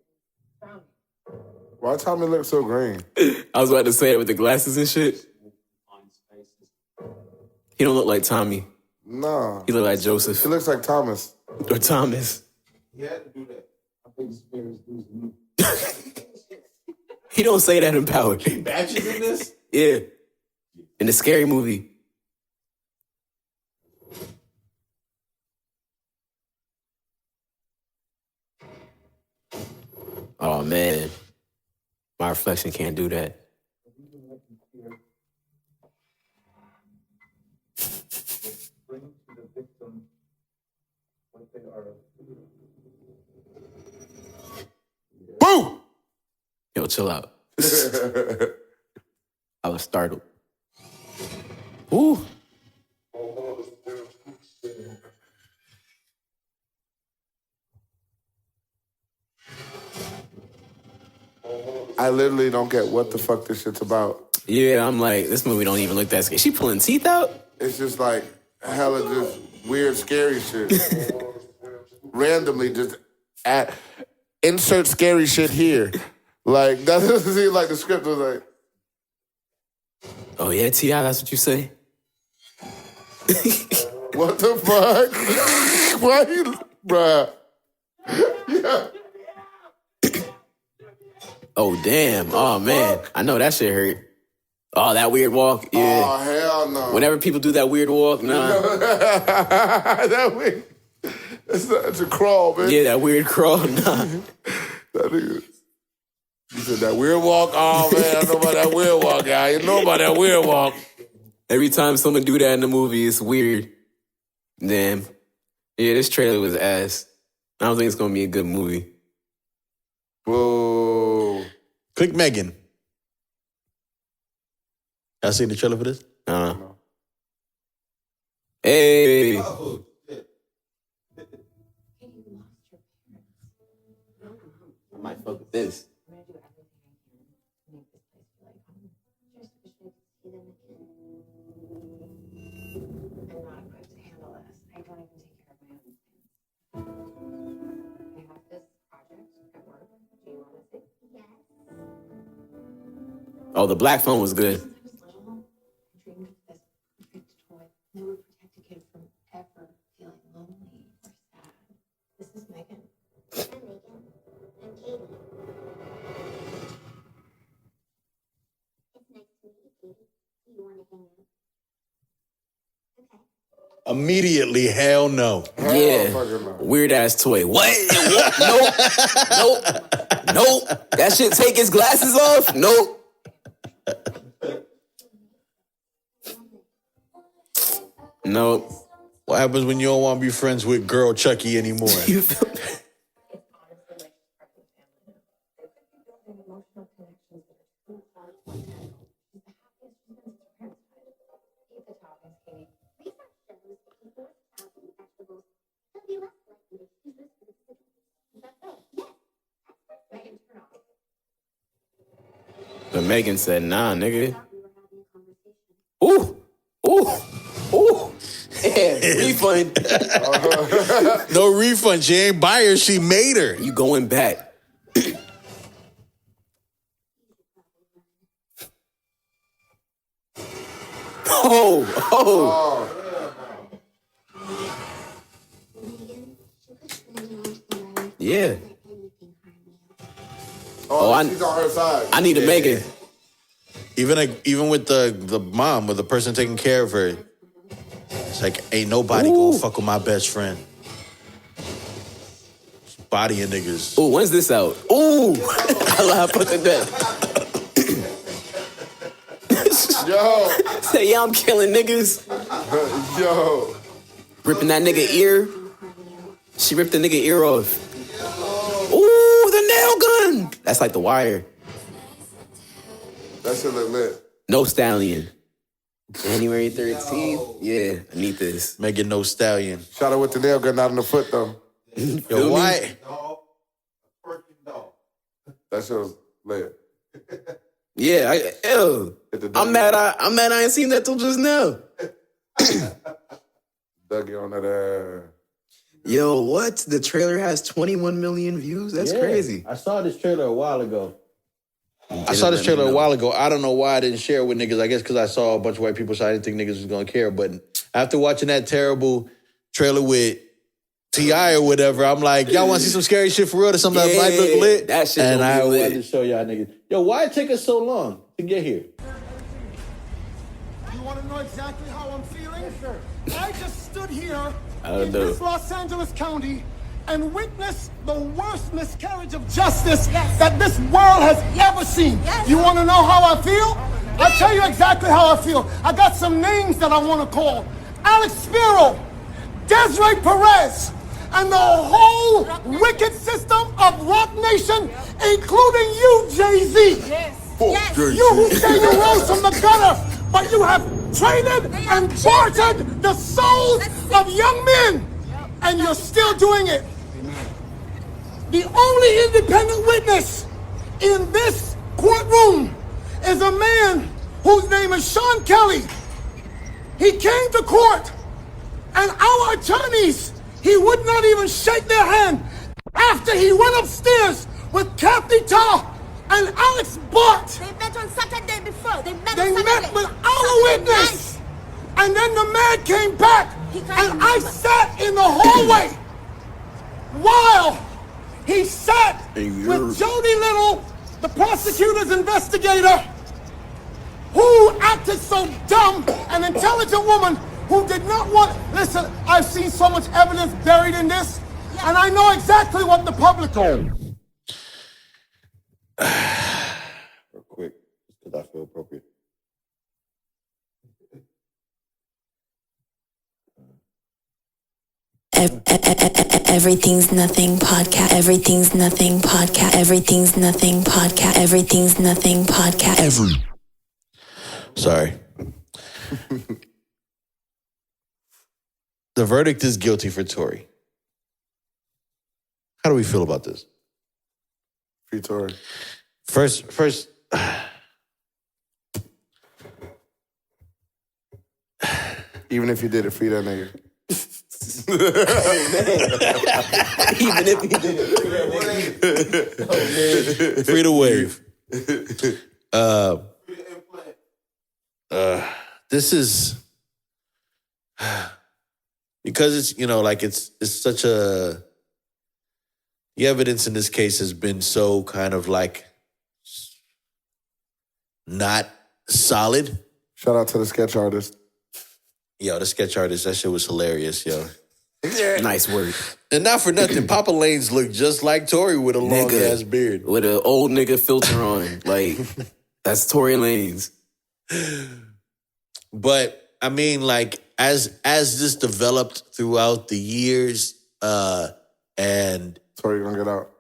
drowning. Why Tommy look so green? I was about to say it with the glasses and shit. He don't look like Tommy. No. He look like Joseph. He looks like Thomas. Or Thomas. He had to do that. I think his parents losing me. He don't say that in Power. Batches in this? Yeah. In the scary movie. Oh, man. My reflection can't do that. Bring to the victim what they are. Boo! Yo, chill out. I was startled. Ooh. I literally don't get what the fuck this shit's about. Yeah, I'm like, this movie don't even look that scary. She pulling teeth out? It's just like hella just weird, scary shit. Randomly just insert scary shit here. Like, that doesn't seem like the script was like, Oh, yeah, T.I., that's what you say? what the fuck? Why you, bruh? Yeah. Oh, damn. Oh, man. I know that shit hurt. Oh, that weird walk? Yeah. Oh, hell no. Whenever people do that weird walk, nah. That weird. It's a crawl, man. Yeah, that weird crawl, nah. That nigga. You said that weird walk? Oh, man, I know about that weird walk, guy. You know about that weird walk. Every time someone do that in the movie, it's weird. Damn. Yeah, this trailer was ass. I don't think it's going to be a good movie. Whoa. Click Megan. Y'all seen the trailer for this? Hey. Oh, shit. I might fuck with this. I'm gonna do everything I can to make this place feel like home. Just wish I could see them again. I'm not equipped to handle this. I don't even take care of my own things. I have this project at work. Do you want to see? Yes. Oh, the black phone was good. Since I was little, I dreamed of this perfect toy that would protect a kid from ever feeling lonely or sad. This is Megan. I'm Megan. I'm Katie. It's nice to meet you, Katie. Do you want to hang out? Okay. Immediately, hell no. Yeah. Fucking no. Weird ass toy. What? Nope. Nope. That shit take his glasses off? Nope. Nope. What happens when you don't want to be friends with girl Chucky anymore? You feel me? It's honestly like she's part of the family now. They could be building emotional connections that are too hard to handle. She's the happiest she's been since her parents died. Eat the toppings, Katie. Research shows that people with salad and vegetables will be less likely to choose this for the food. Is that so? Yes. Megan, turn off. But Megan said, nah, nigga. I thought we were having a conversation. Ooh. Yeah, refund. No refund. She ain't buy her. She made her. You going back. Oh. Megan, she puts Penny off the road. Yeah. Let anything harm you. Oh, She's on her side. I need a Megan. Even with the mom or the person taking care of her, it's like ain't nobody gonna fuck with my best friend. Bodying niggas. Ooh, when's this out? Ooh. I laugh at that. Yo. Say, yeah, I'm killing niggas. Yo. Ripping that nigga ear. She ripped the nigga ear off. Ooh, the nail gun. That's like The Wire. That shit look lit. No Stallion. January 13th. Yeah, I need this. Megan No Stallion. Shot her with the nail gun out in the foot though. Yo, why? Dog. A twerking dog. That shit was lit. Yeah, ew. I'm mad I ain't seen that till just now. Dougie on that ass. Yo, what? The trailer has 21 million views? That's crazy. I saw this trailer a while ago. I don't know why I didn't share it with niggas. I guess because I saw a bunch of white people, so I didn't think niggas was gonna care. But after watching that terrible trailer with T.I. or whatever, I'm like, y'all want to see some scary shit for real or something that might look lit? That shit and I lit. wanted to show y'all niggas. Yo, why it take us so long to get here? You want to know exactly how I'm feeling? Yes, sir. I just stood here don't in know. this Los Angeles County and witnessed the worst miscarriage of justice that this world has ever seen. You want to know how I feel? I'll tell you exactly how I feel. I got some names that I want to call. Alex Spiro, Desiree Perez, and the whole wicked system of Rock Nation, including you, Jay-Z. You who say you rose from the gutter, but you have traded and bartered the souls of young men, and you're still doing it. The only independent witness in this courtroom is a man whose name is Sean Kelly. He came to court, and our attorneys, he would not even shake their hand after he went upstairs with Kathy Tarr and Alex Bart. They met on Saturday before. They met with our witness. And then the man came back, and I sat in the hallway while he sat with Jody Little, the prosecutor's investigator, who acted so dumb, an intelligent woman who did not want, listen, I've seen so much evidence buried in this, and I know exactly what the public Real quick, because I feel appropriate. Everything's Nothing podcast. Everything's Nothing podcast. Everything's Nothing podcast. Everything's Nothing podcast. Sorry. The verdict is guilty for Tory. How do we feel about this? Free Tory. First, even if you did it, free that nigga. Even if he did it. free the wave. This is because it's it's such a the evidence in this case has been so kind of like not solid. Shout out to the sketch artist. Yo, the sketch artist, that shit was hilarious, yo. Nice work. And not for nothing, Papa Lane's look just like Tory with a long ass beard. With an old nigga filter on. Like, that's Tory Lanez. But I mean, like, as this developed throughout the years, and Tory gonna get out.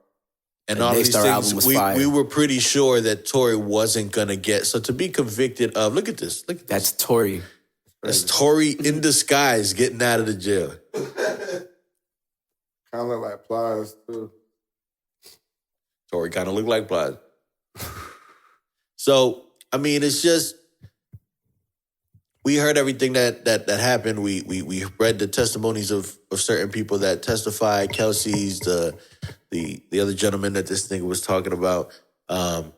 And all these things, we were pretty sure that Tory wasn't gonna get. So to be convicted of, look at this. That's Tory. That's Tory in disguise getting out of the jail. Kind of look like Plies, too. Tory kind of look like Plies. So, I mean, it's just, we heard everything that happened. We read the testimonies of certain people that testified, Kelsey's, the other gentleman that this nigga was talking about. And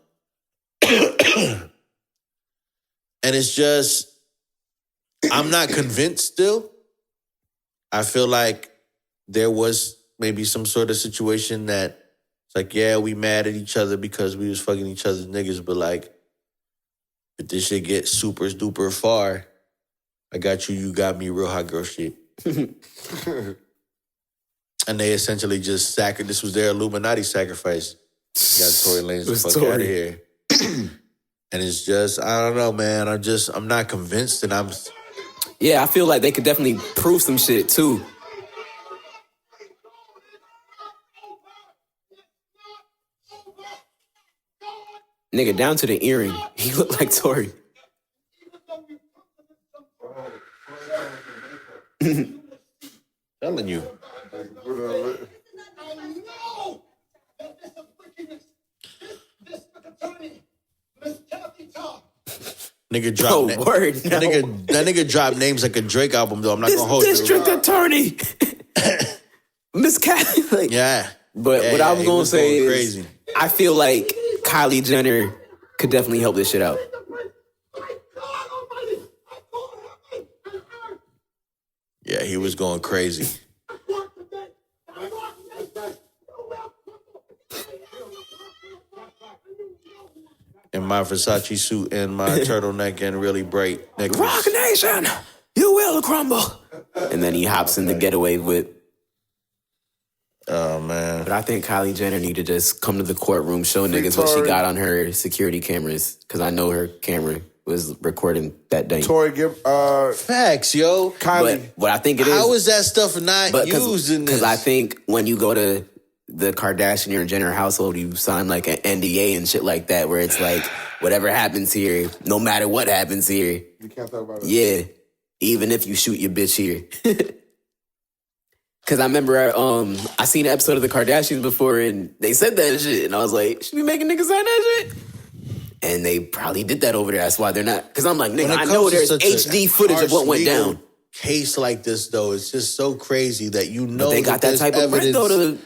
it's just, I'm not convinced still. I feel like there was maybe some sort of situation that it's like, yeah, we mad at each other because we was fucking each other's niggas, but like, if this shit gets super duper far, I got you, you got me, real hot girl shit. And they essentially just this was their Illuminati sacrifice. Got Tory Lanez the fuck out of here. And it's just, I don't know, man. I'm not convinced, and Yeah, I feel like they could definitely prove some shit, too. Nigga, down to the earring. He looked like Tory. Telling you. Nigga dropped that nigga dropped names like a Drake album, though. I'm not gonna hold you. District Attorney. Miss Kathy. Like, yeah. But what I was gonna say is, crazy. I feel like Kylie Jenner could definitely help this shit out. Yeah, he was going crazy. In my Versace suit and my turtleneck and really bright necklace. Rock Nation, you will crumble. And then he hops in the getaway with. Oh, man. But I think Kylie Jenner need to just come to the courtroom, show niggas what she got on her security cameras. Because I know her camera was recording that day. Tory, give facts, yo. Kylie. But what I think it is. How is that stuff not used in this? Because I think when you go to the Kardashian or Jenner household, you sign like an NDA and shit like that, where it's like, whatever happens here, no matter what happens here. You can't talk about it. Yeah. Even if you shoot your bitch here. Because I remember I seen an episode of the Kardashians before and they said that shit. And I was like, should we making niggas sign that shit? And they probably did that over there. That's why they're not. Because I'm like, nigga, I know there's HD footage of what went down. Case like this, though, it's just so crazy that you know but they got that type of bread, though,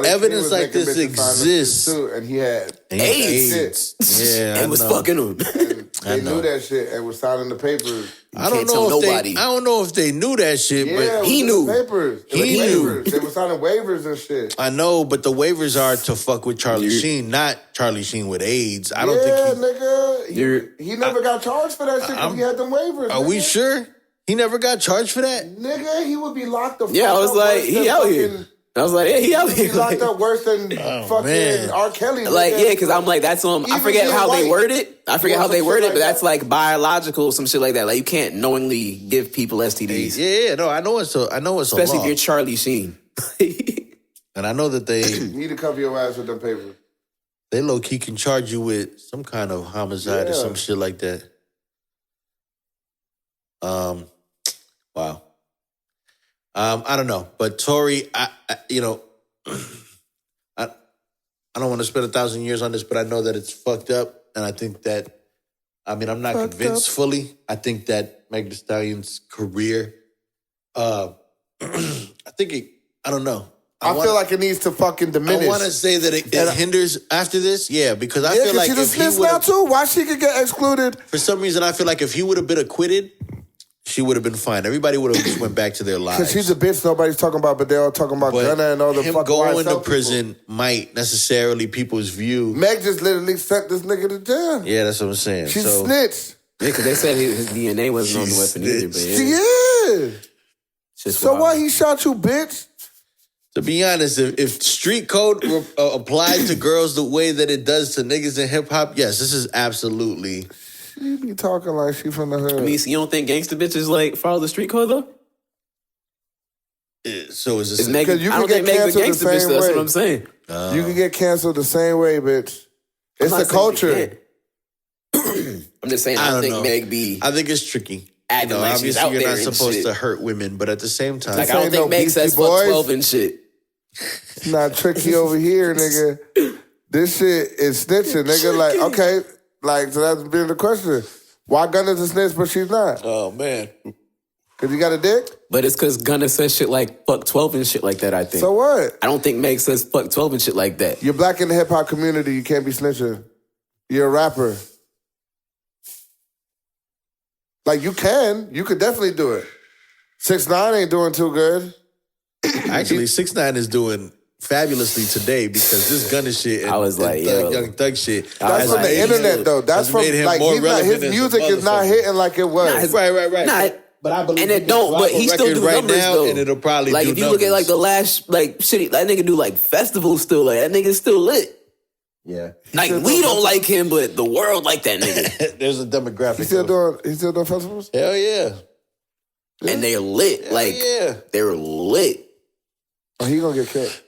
evidence like this exists. Too, and he had AIDS. Yeah, and was fucking him. They knew that shit and was signing the papers. I don't know if they knew that shit, but he knew. Papers. He knew. They were signing waivers and shit. I know, but the waivers are to fuck with Charlie Sheen, not Charlie Sheen with AIDS. I don't think he never got charged for that shit because he had them waivers. Are we sure? He never got charged for that? Nigga, he would be locked the fuck up. Yeah, I was like, he out here. I was like, yeah, he out here. He locked up worse than fucking R. Kelly. Like, yeah, because I'm like, that's I forget how they word it. I forget how they word it, but that's like biological, some shit like that. Like, you can't knowingly give people STDs. Yeah, no, I know it's especially if you're Charlie Sheen. And I know that they you need to cover your ass with them papers. They low key can charge you with some kind of homicide or some shit like that. Wow. I don't know, but Tory, I don't want to spend 1,000 years on this, but I know that it's fucked up, and I think that, I'm not convinced fully. I think that Meg The Stallion's career, I don't know. I feel like it needs to fucking diminish. I want to say that it hinders after this, because I feel like she's a snitch now too. Why she could get excluded? For some reason, I feel like if he would have been acquitted, she would have been fine. Everybody would have just went back to their lives. Because she's a bitch nobody's talking about, but they're all talking about Gunna and all the fucking going to prison might necessarily people's view. Meg just literally sent this nigga to jail. Yeah, that's what I'm saying. She snitched. Yeah, because they said his DNA wasn't on the weapon either. But She is. So why he shot you, bitch? To be honest, if street code applied to girls the way that it does to niggas in hip hop, yes, this is absolutely. She be talking like she from the hood. So you don't think gangster bitches like follow the street code though? So is this because you can get canceled the same way? That's what I'm saying. You can get canceled the same way, bitch. It's the culture. I'm just saying. I don't think Meg be. I think it's tricky. Acting like she's out obviously, you're there not and supposed shit. to hurt women, but at the same time, Like I don't think Meg says fuck 12 and shit. It's not tricky over here, nigga. This shit is snitching, nigga. Like, okay, like, so that's been the question. Why Gunna's a snitch, but she's not? Oh, man. Because he got a dick? But it's because Gunna says shit like fuck 12 and shit like that, I think. So what? I don't think Meg says fuck 12 and shit like that. You're black in the hip-hop community. You can't be snitching. You're a rapper. Like, you can. You could definitely do it. 6ix9ine ain't doing too good. Actually, 6ix9ine is doing fabulously today because this Gunna shit and, I was like, Young Thug shit. That's from the internet, though. That's from, like, his music is not hitting like it was. Right. But I believe and it don't, but he still do right numbers now, though. and it'll probably like do if you numbers. look at like the last like shit, that nigga do like festivals still. Like that nigga's still lit. Yeah. Like we don't like him, but the world like that nigga. There's a demographic. He's still doing festivals? Hell yeah. And they're lit. Hell like they're lit. Oh, he gonna get killed.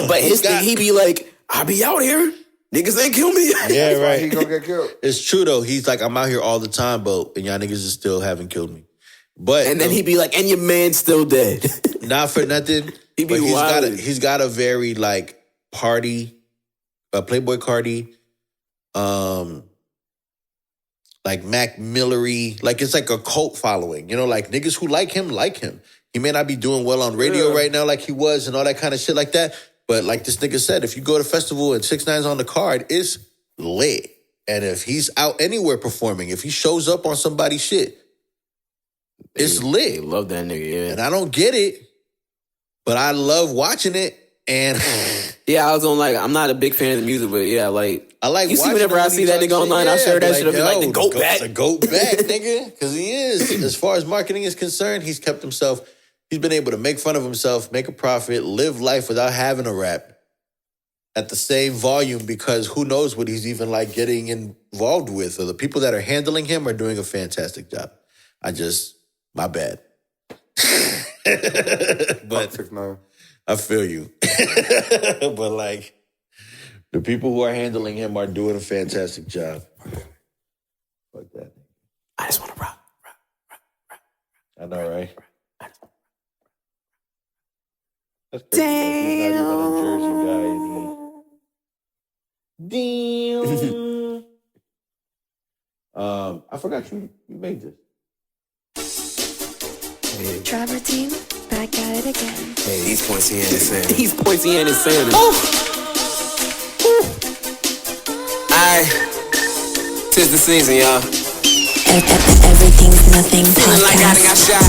But his thing, he be like, I be out here. Niggas ain't kill me. Yeah, right. He gonna get killed. It's true though. He's like, I'm out here all the time, but and y'all niggas is still haven't killed me. But and then he be like, and your man's still dead. Not for nothing. He be but he's got a very like party, Playboy Cardi, like Mac Millery. Like it's like a cult following. You know, like niggas who like him. He may not be doing well on radio right now like he was and all that kind of shit like that. But like this nigga said, if you go to festival and 6ix9ine's on the card, it's lit. And if he's out anywhere performing, if he shows up on somebody's shit, it's lit. I love that nigga, yeah. And I don't get it, but I love watching it. And yeah, I was on like, I'm not a big fan of the music, but yeah, like I like. You see, whenever I see that nigga online, I share that shit. I be like, the goat back, nigga, because he is. As far as marketing is concerned, he's kept himself. He's been able to make fun of himself, make a profit, live life without having a rap at the same volume because who knows what he's even like getting involved with. Or the people that are handling him are doing a fantastic job. My bad. But I feel you. But like, the people who are handling him are doing a fantastic job. Fuck that. I just want to rock. I know, right? That's crazy. He's not even a Jersey guy. Damn. I forgot you made this. Driver team, back at it again. Hey, these points he in his sand. Tis the season, y'all. Everything's Nothing Feeling like I done got podcast. shot.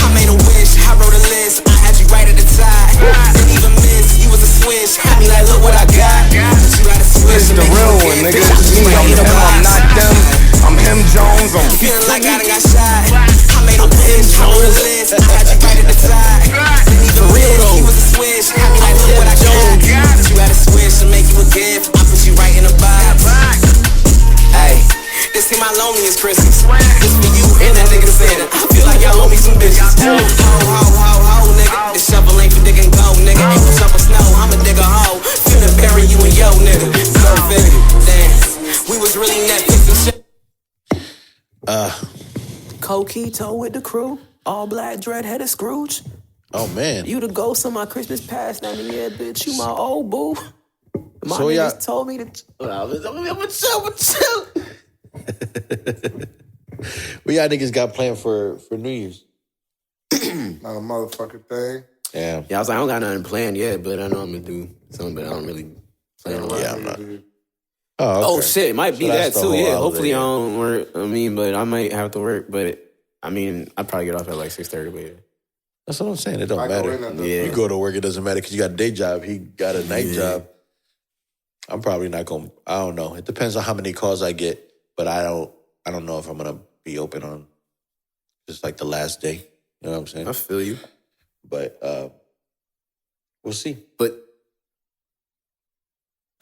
I made a wish, I wrote a list. I had you right at the top. Didn't even miss, you was a switch. Had me like, look what I got. You gotta switch. This the real one, nigga. I'm him, I'm not them. I'm him, Jones. I'm feeling like I done got shot. I made a wish, I wrote a list. I had you right at the top. Didn't even miss, you was a switch. Had me like, look what I got. You gotta switch to make you a gift. I put you right in the box. Hey. This ain't my loneliest Christmas. This for you and that nigga Santa. I feel like y'all owe me some bitches. Tito with the crew. All black, dread-headed Scrooge. Oh, man. You the ghost of my Christmas past, now yeah, bitch. You my old boo. My So niggas told me to... I'm gonna chill. What y'all niggas got planned for New Year's? Not a motherfucking thing. Yeah. Yeah, I was like, I don't got nothing planned yet, but I know I'm gonna do something, but I don't really plan on it. Yeah, I'm not. Oh, okay. Oh, shit, it might be that's that the too, whole yeah. holiday, Hopefully yeah. I don't work, but I might have to work, but I mean, I'd probably get off at like 6:30, but yeah. That's what I'm saying. It don't I go in matter. at the- Yeah. You go to work, it doesn't matter because you got a day job. He got a night job. I'm probably not going to, I don't know. It depends on how many calls I get, but I don't know if I'm going to be open on just like the last day. You know what I'm saying? I feel you. But we'll see. But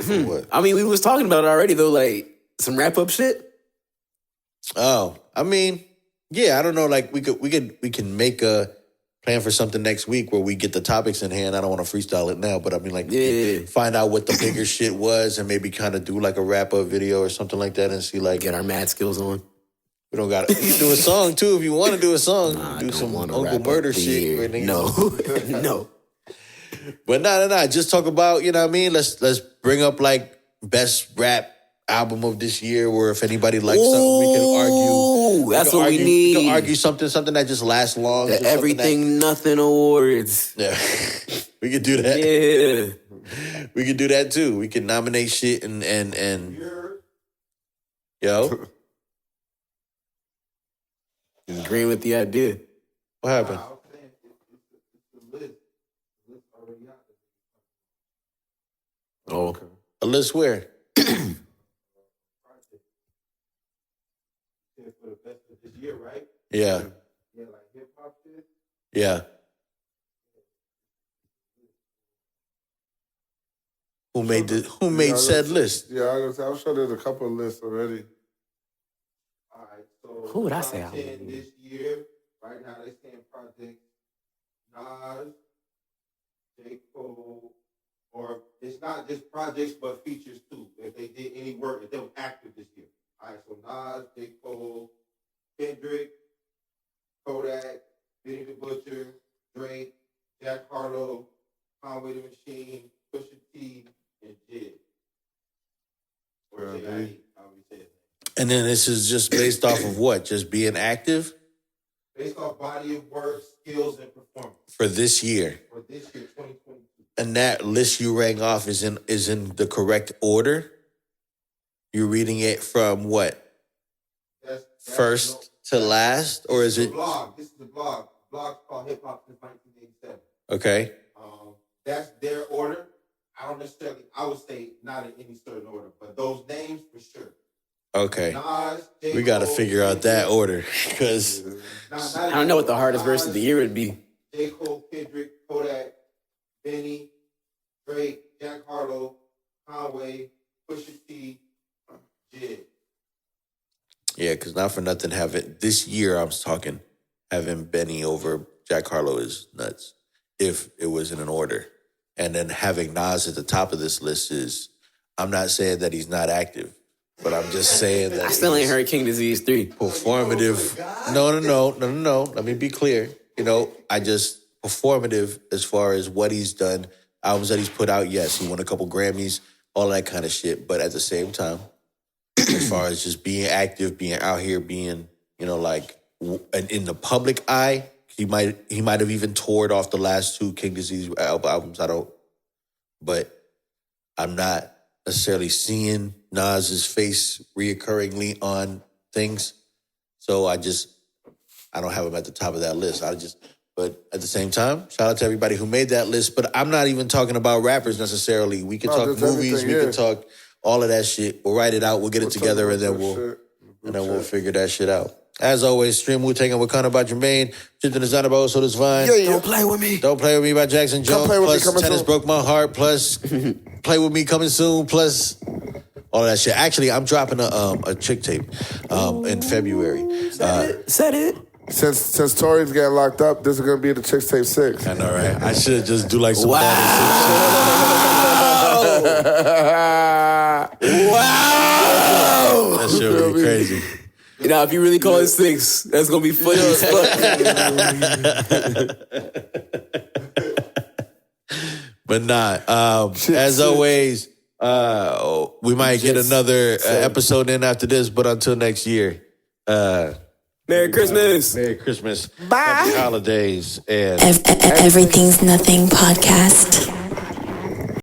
What? I mean, we was talking about it already though, like some wrap up shit. Oh, I mean, yeah, I don't know. Like we can make a plan for something next week where we get the topics in hand. I don't want to freestyle it now, but I mean, like, find out what the bigger shit was and maybe kind of do like a wrap up video or something like that and see like Get our mad skills on. we don't got to. You can do a song too if you want to do a song. Nah, I do don't some wanna Uncle wrap Murder up the shit. year. where niggas- No, no. But nah. Just talk about, you know what I mean? Let's bring up like best rap album of this year, or if anybody likes something, we can argue. That's what we need. We can argue something that just lasts long. The just something Everything Nothing Awards. Yeah. We could do that. Yeah. We could do that too. We can nominate shit and yo. Agreeing with the idea. What happened? Oh. A list where? For the best of this year, right? Yeah. Yeah, like hip hop shit. Yeah. Who made said list? Yeah, I'm sure there's a couple of lists already. All right, so Who would I say? top 10 this year, right now they saying projects Nas, J. Cole, or it's not just projects but features too. If they did any work, if they were active this year. All right, so Nas, J. Cole, Kendrick, Kodak, Benny the Butcher, Drake, Jack Harlow, Conway the Machine, Pusha T, and Jid. Or Yeah, J.I.E., however you say it. And then this is just based off of what? Just being active Based off body of work, skills, and performance for this year. for this year, 2022. And that list you rang off is in the correct order. You're reading it from what? That's First to last, or is This it a blog? This is the blog. The blog's called Hip Hop since 1987. okay? That's their order. I would say not in any certain order, but those names for sure. Okay. Nas, J. We got to Cole, figure out that order because I don't know what the hardest verse of the year would be. J. Cole, Kendrick, Kodak, Benny, Drake, Jack Harlow, Conway, Pusha T, Jid. yeah, because not for nothing having this year I'm talking having Benny over Jack Harlow is nuts. If it was in an order, and then having Nas at the top of this list is, I'm not saying that he's not active, but I'm just saying that I still ain't he's heard King Disease 3. performative. No. Let me be clear. You know, I just performative as far as what he's done, albums that he's put out. Yes, he won a couple Grammys, all that kind of shit. But at the same time, as far as just being active, being out here, being, you know, like in the public eye, he might have even toured off the last two King Disease albums. But I'm not necessarily seeing Nas's face reoccurringly on things. So I don't have him at the top of that list. But at the same time, shout out to everybody who made that list. But I'm not even talking about rappers necessarily. We can talk movies, we can talk all of that shit. We'll write it out, we'll get it together, and then we'll figure that shit out. As always, stream Wu-Tang and Wakanda by Jermaine. Shifting Designer by So Does Vine. Don't play with me. Don't Play With Me by Jackson Jones. Play With Me Plus coming Tennis soon. Broke My Heart. Plus Play With Me coming soon. Plus all of that shit. Actually, I'm dropping a chick tape in February. Said it. Since Tory's getting locked up, this is gonna be the Chicks Tape 6. I know, right? I should just do like some Wow. shit. That shit would be crazy. Now, if you really call it 6, that's gonna be funny as fuck. But nah, as always, we might get another episode in after this, but until next year, Merry Christmas. Merry Christmas. Bye. Happy holidays. And Everything's Nothing podcast.